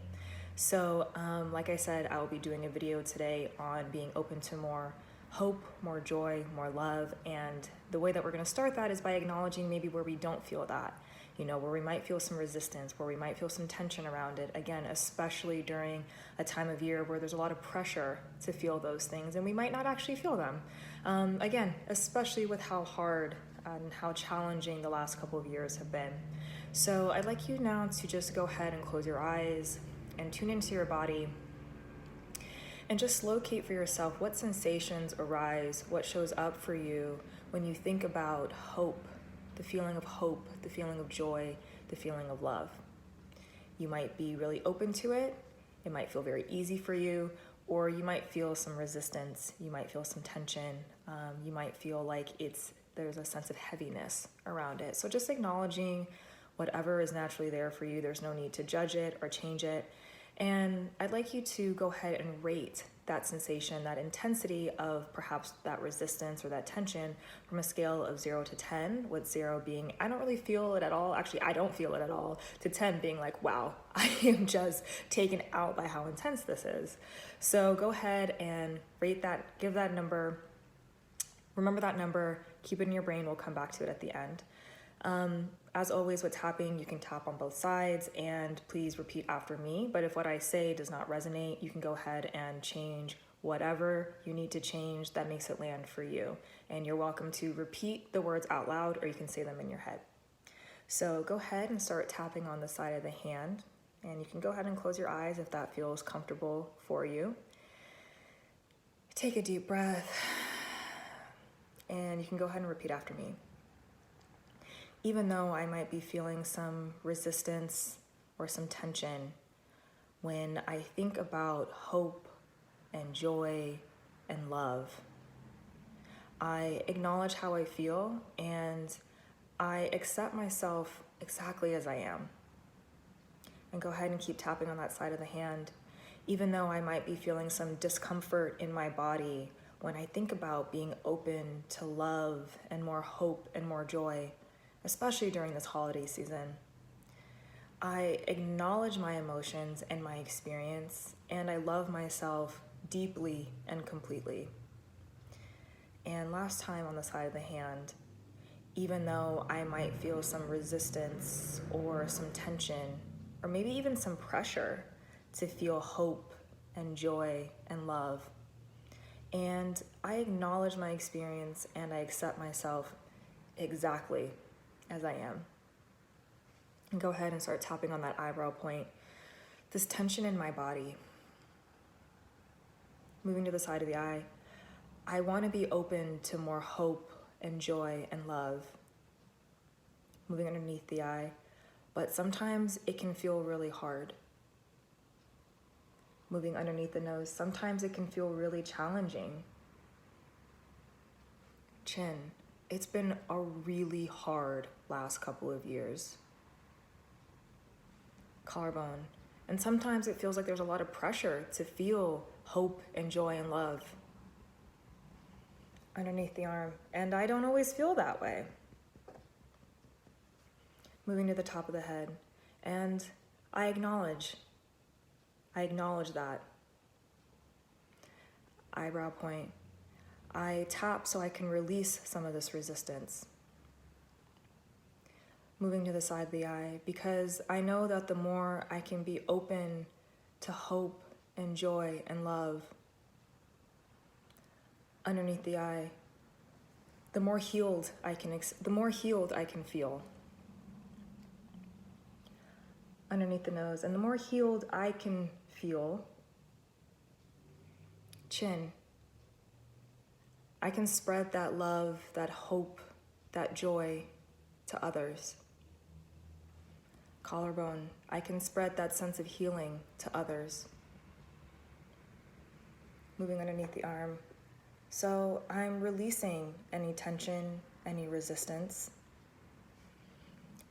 So like I said, I will be doing a video today on being open to more hope, more joy, more love, and the way that we're going to start that is by acknowledging maybe where we don't feel that, you know, where we might feel some resistance, where we might feel some tension around it, again, especially during a time of year where there's a lot of pressure to feel those things, and we might not actually feel them. Again, especially with how hard and how challenging the last couple of years have been. So I'd like you now to just go ahead and close your eyes and tune into your body and just locate for yourself what sensations arise, what shows up for you when you think about hope, the feeling of joy, the feeling of love. You might be really open to it. It might feel very easy for you, or you might feel some resistance. You might feel some tension. You might feel like there's a sense of heaviness around it. So just acknowledging whatever is naturally there for you. There's no need to judge it or change it. And I'd like you to go ahead and rate that sensation, that intensity of perhaps that resistance or that tension from a scale of 0 to 10, with 0 being, I don't really feel it at all. Actually, I don't feel it at all, to 10 being like, wow, I am just taken out by how intense this is. So go ahead and rate that, give that number, remember that number, keep it in your brain. We'll come back to it at the end. As always with tapping, you can tap on both sides, and please repeat after me. But if what I say does not resonate, you can go ahead and change whatever you need to change that makes it land for you. And you're welcome to repeat the words out loud, or you can say them in your head. So go ahead and start tapping on the side of the hand, and you can go ahead and close your eyes if that feels comfortable for you. Take a deep breath, and you can go ahead and repeat after me. Even though I might be feeling some resistance or some tension, when I think about hope and joy and love, I acknowledge how I feel and I accept myself exactly as I am. And go ahead and keep tapping on that side of the hand. Even though I might be feeling some discomfort in my body, when I think about being open to love and more hope and more joy, especially during this holiday season, I acknowledge my emotions and my experience, and I love myself deeply and completely. And last time on the side of the hand, even though I might feel some resistance or some tension, or maybe even some pressure to feel hope and joy and love, and I acknowledge my experience and I accept myself exactly as I am. And go ahead and start tapping on that eyebrow point. This tension in my body. Moving to the side of the eye. I want to be open to more hope and joy and love. Moving underneath the eye. But sometimes it can feel really hard. Moving underneath the nose. Sometimes it can feel really challenging. Chin. It's been a really hard last couple of years. Collarbone. And sometimes it feels like there's a lot of pressure to feel hope and joy and love. Underneath the arm. And I don't always feel that way. Moving to the top of the head. And I acknowledge that. Eyebrow point. I tap so I can release some of this resistance. Moving to the side of the eye, because I know that the more I can be open to hope and joy and love underneath the eye, the more healed I can feel. Underneath the nose, and the more healed I can feel. Chin. I can spread that love, that hope, that joy to others. Collarbone. I can spread that sense of healing to others. Moving underneath the arm. So I'm releasing any tension, any resistance.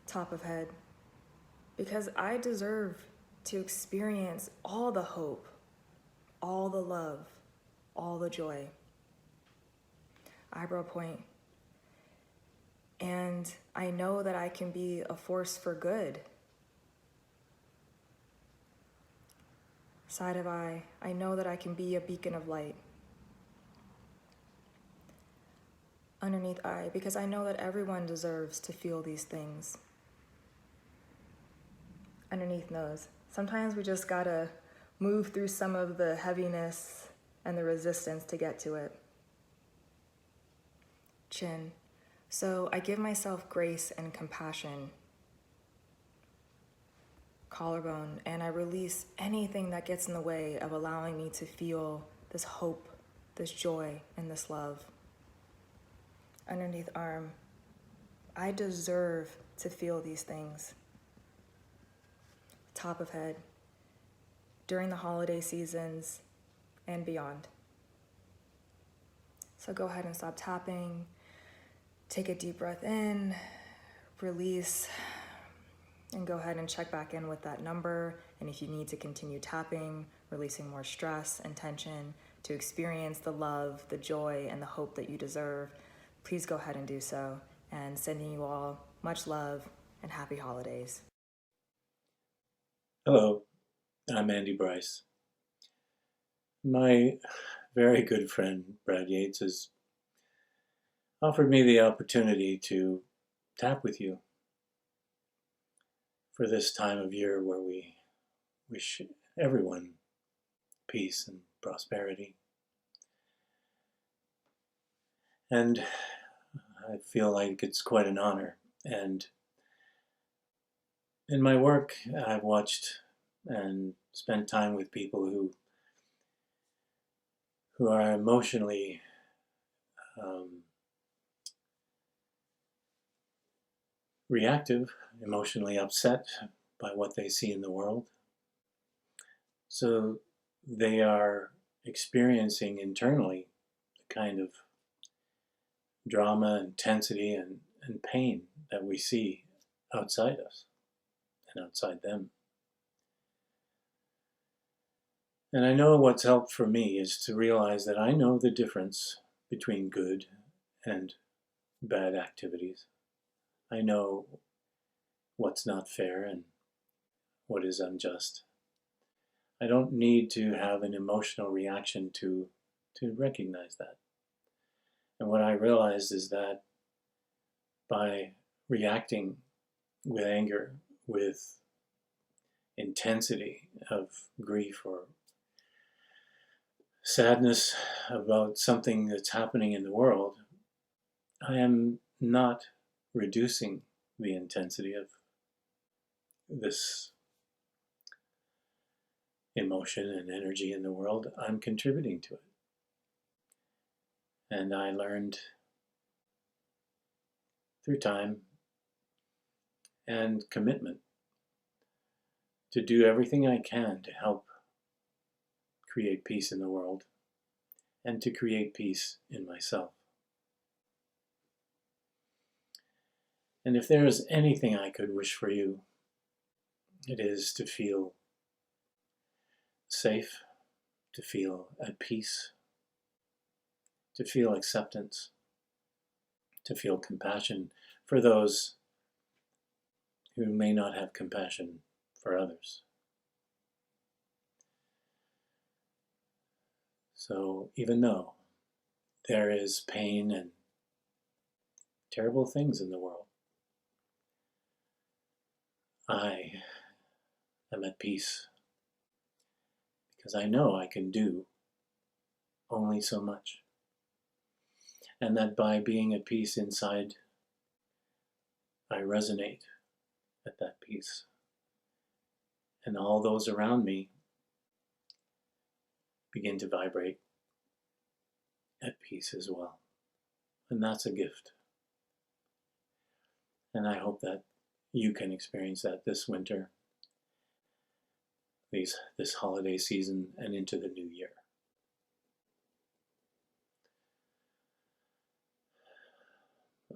Top of head. Because I deserve to experience all the hope, all the love, all the joy. Eyebrow point. And I know that I can be a force for good. Side of eye. I know that I can be a beacon of light. Underneath eye, because I know that everyone deserves to feel these things. Underneath nose. Sometimes we just gotta move through some of the heaviness and the resistance to get to it. Chin. So I give myself grace and compassion. Collarbone. And I release anything that gets in the way of allowing me to feel this hope, this joy, and this love. Underneath arm. I deserve to feel these things. Top of head. during the holiday seasons and beyond. So go ahead and stop tapping. Take a deep breath in, release, and go ahead and check back in with that number. And if you need to continue tapping, releasing more stress and tension to experience the love, the joy, and the hope that you deserve, please go ahead and do so. And sending you all much love and happy holidays. Hello, I'm Andy Bryce. My very good friend Brad Yates has offered me the opportunity to tap with you for this time of year where we wish everyone peace and prosperity. And I feel like it's quite an honor. And in my work, I've watched and spent time with people who are emotionally reactive, emotionally upset by what they see in the world. So they are experiencing internally the kind of drama, intensity, and pain that we see outside us and outside them. And I know what's helped for me is to realize that I know the difference between good and bad activities. I know what's not fair and what is unjust. I don't need to have an emotional reaction to recognize that. And what I realized is that by reacting with anger, with intensity of grief or sadness about something that's happening in the world, I am not reducing the intensity of this emotion and energy in the world. I'm contributing to it. And I learned through time and commitment to do everything I can to help create peace in the world and to create peace in myself. And if there is anything I could wish for you, it is to feel safe, to feel at peace, to feel acceptance, to feel compassion for those who may not have compassion for others. So even though there is pain and terrible things in the world, I am at peace because I know I can do only so much. And that by being at peace inside, I resonate at that peace. And all those around me begin to vibrate at peace as well. And that's a gift. And I hope that you can experience that this winter, this holiday season, and into the new year.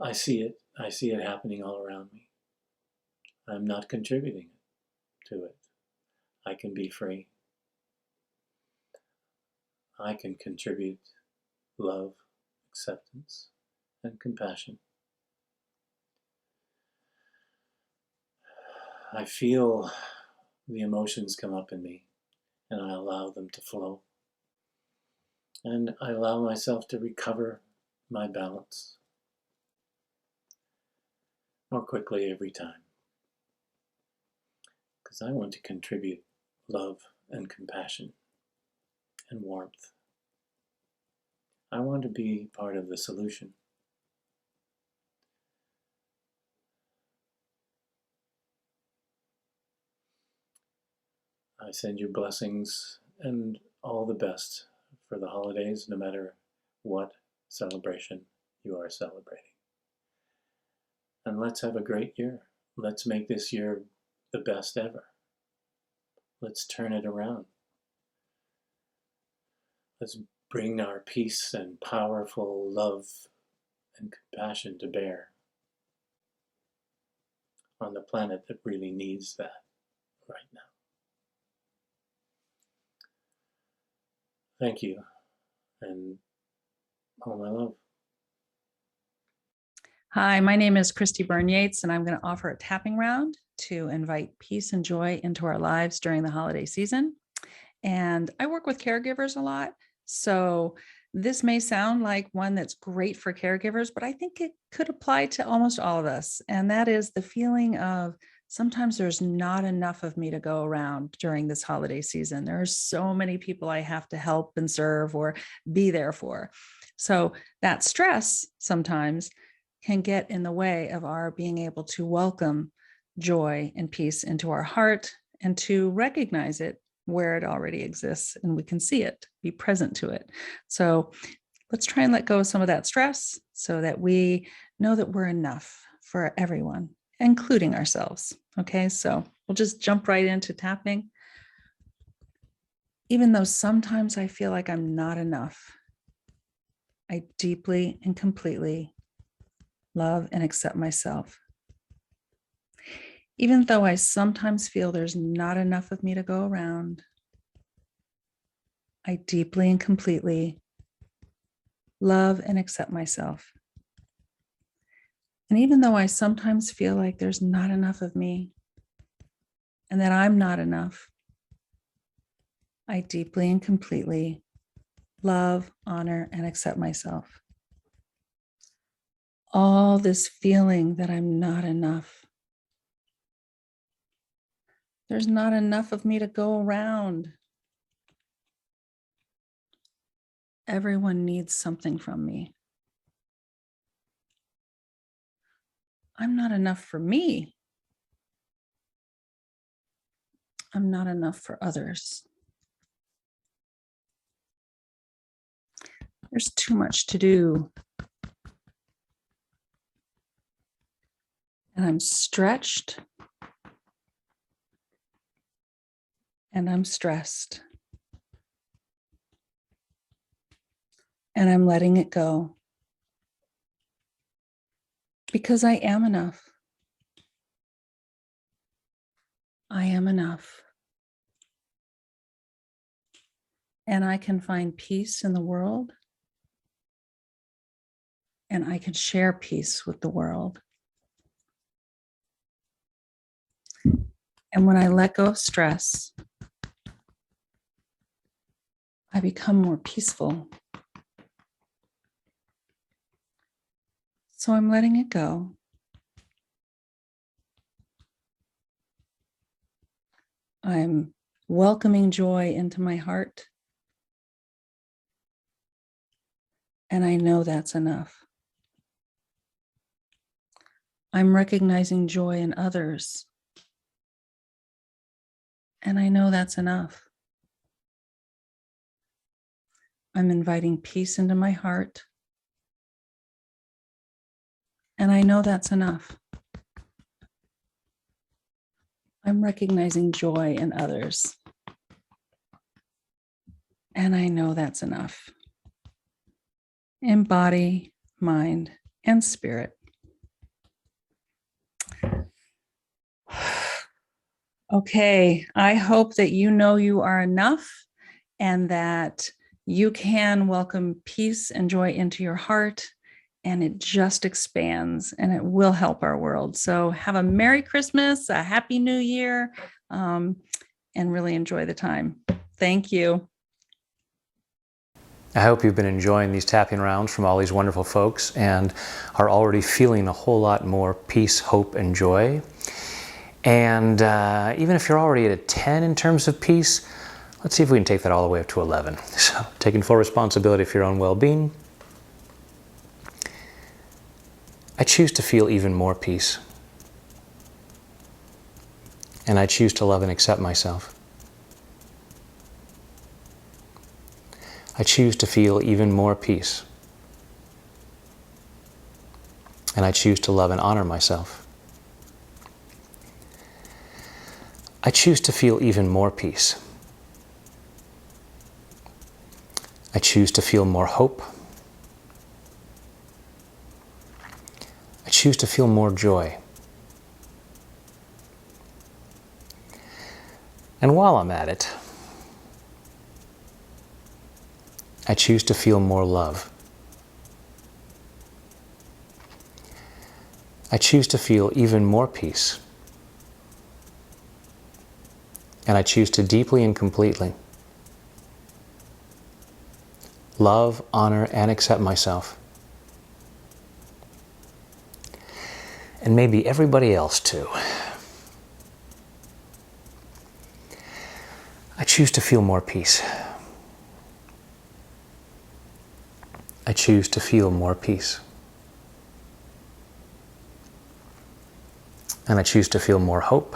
I see it. I see it happening all around me. I'm not contributing to it. I can be free. I can contribute love, acceptance, and compassion. I feel the emotions come up in me, and I allow them to flow. And I allow myself to recover my balance more quickly every time. Because I want to contribute love and compassion and warmth. I want to be part of the solution. I send you blessings and all the best for the holidays, no matter what celebration you are celebrating. And let's have a great year. Let's make this year the best ever. Let's turn it around. Let's bring our peace and powerful love and compassion to bear on the planet that really needs that right now. Thank you, and all my love. Hi, my name is Christy Bernates, and I'm going to offer a tapping round to invite peace and joy into our lives during the holiday season. And I work with caregivers a lot, so this may sound like one that's great for caregivers, but I think it could apply to almost all of us. And that is the feeling of sometimes there's not enough of me to go around during this holiday season. There are so many people I have to help and serve or be there for. So that stress sometimes can get in the way of our being able to welcome joy and peace into our heart and to recognize it where it already exists and we can see it, be present to it. So let's try and let go of some of that stress so that we know that we're enough for everyone, including ourselves. Okay, so we'll just jump right into tapping. Even though sometimes I feel like I'm not enough, I deeply and completely love and accept myself. Even though I sometimes feel there's not enough of me to go around, I deeply and completely love and accept myself. And even though I sometimes feel like there's not enough of me and that I'm not enough, I deeply and completely love, honor, and accept myself. All this feeling that I'm not enough. There's not enough of me to go around. Everyone needs something from me. I'm not enough for me. I'm not enough for others. There's too much to do. And I'm stretched. And I'm stressed. And I'm letting it go. Because I am enough. I am enough. And I can find peace in the world. And I can share peace with the world. And when I let go of stress, I become more peaceful. So I'm letting it go. I'm welcoming joy into my heart. And I know that's enough. I'm recognizing joy in others. And I know that's enough. I'm inviting peace into my heart. And I know that's enough. I'm recognizing joy in others. And I know that's enough. In body, mind, and spirit. Okay, I hope that you know you are enough and that you can welcome peace and joy into your heart, and it just expands and it will help our world. So have a Merry Christmas, a Happy New Year, and really enjoy the time. Thank you. I hope you've been enjoying these tapping rounds from all these wonderful folks and are already feeling a whole lot more peace, hope, and joy. And even if you're already at a 10 in terms of peace, let's see if we can take that all the way up to 11. So taking full responsibility for your own well-being. I choose to feel even more peace. And I choose to love and accept myself. I choose to feel even more peace. And I choose to love and honor myself. I choose to feel even more peace. I choose to feel more hope. I choose to feel more joy. And while I'm at it, I choose to feel more love. I choose to feel even more peace. And I choose to deeply and completely love, honor, and accept myself. And maybe everybody else too. I choose to feel more peace. I choose to feel more peace. And I choose to feel more hope.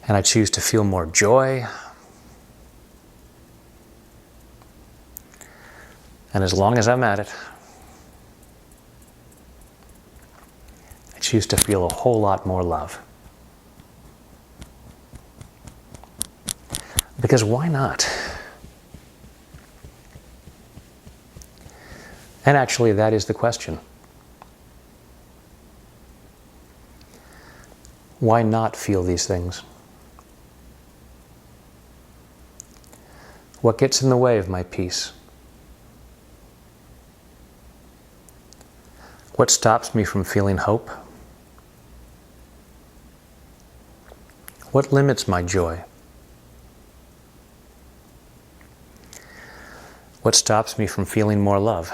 And I choose to feel more joy. And as long as I'm at it, I choose to feel a whole lot more love. Because why not? And actually, that is the question. Why not feel these things? What gets in the way of my peace? What stops me from feeling hope? What limits my joy? What stops me from feeling more love?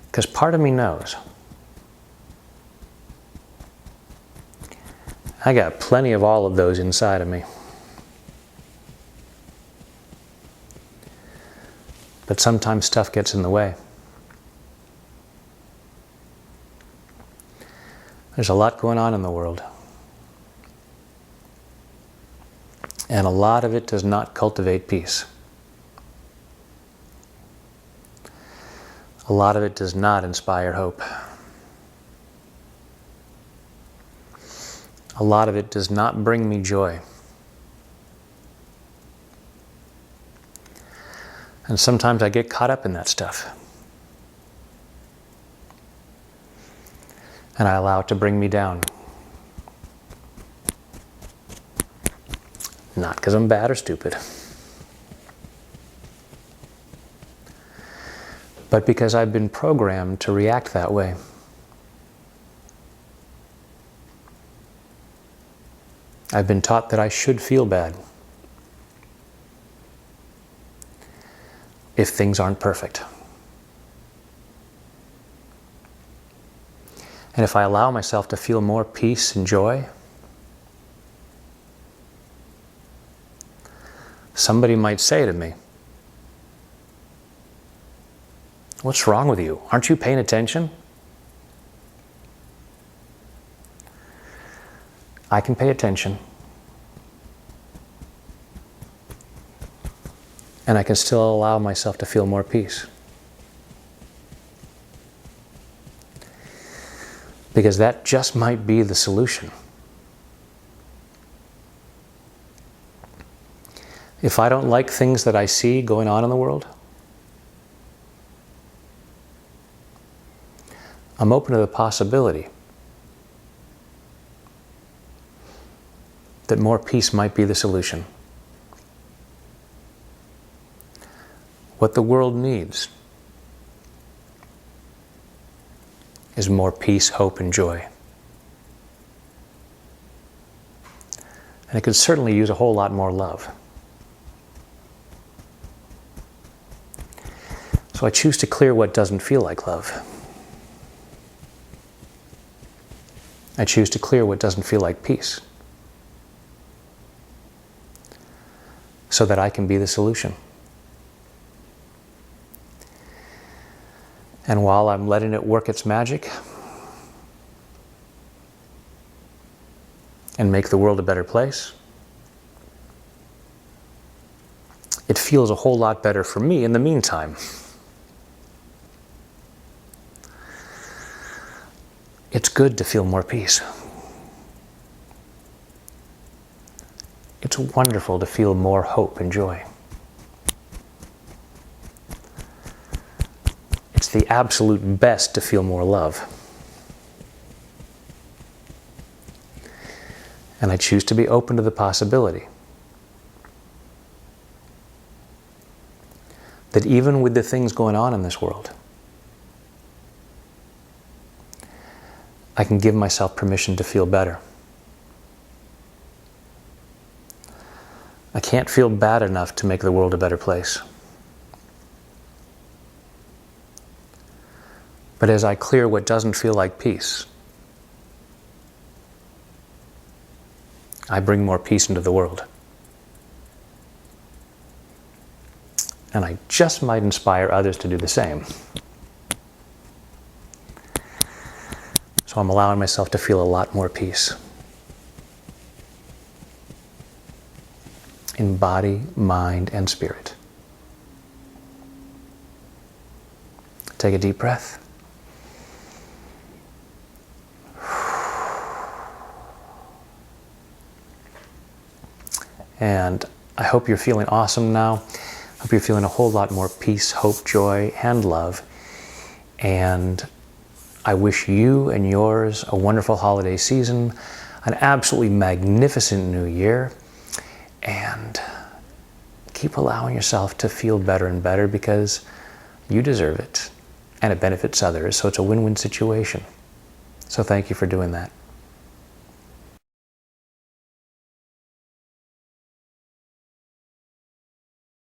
Because part of me knows I got plenty of all of those inside of me. But sometimes stuff gets in the way. There's a lot going on in the world. And a lot of it does not cultivate peace. A lot of it does not inspire hope. A lot of it does not bring me joy. And sometimes I get caught up in that stuff. And I allow it to bring me down. Not because I'm bad or stupid, but because I've been programmed to react that way. I've been taught that I should feel bad if things aren't perfect. And if I allow myself to feel more peace and joy, somebody might say to me, "What's wrong with you? Aren't you paying attention?" I can pay attention. And I can still allow myself to feel more peace. Because that just might be the solution. If I don't like things that I see going on in the world, I'm open to the possibility that more peace might be the solution. What the world needs is more peace, hope, and joy. And it could certainly use a whole lot more love. So I choose to clear what doesn't feel like love. I choose to clear what doesn't feel like peace, so that I can be the solution. And while I'm letting it work its magic and make the world a better place, it feels a whole lot better for me in the meantime. It's good to feel more peace. It's wonderful to feel more hope and joy. It's the absolute best to feel more love. And I choose to be open to the possibility that even with the things going on in this world, I can give myself permission to feel better. I can't feel bad enough to make the world a better place. But as I clear what doesn't feel like peace, I bring more peace into the world. And I just might inspire others to do the same. So I'm allowing myself to feel a lot more peace. In body, mind, and spirit. Take a deep breath. And I hope you're feeling awesome now. I hope you're feeling a whole lot more peace, hope, joy, and love. And I wish you and yours a wonderful holiday season, an absolutely magnificent new year, and keep allowing yourself to feel better and better because you deserve it and it benefits others. So it's a win-win situation. So thank you for doing that.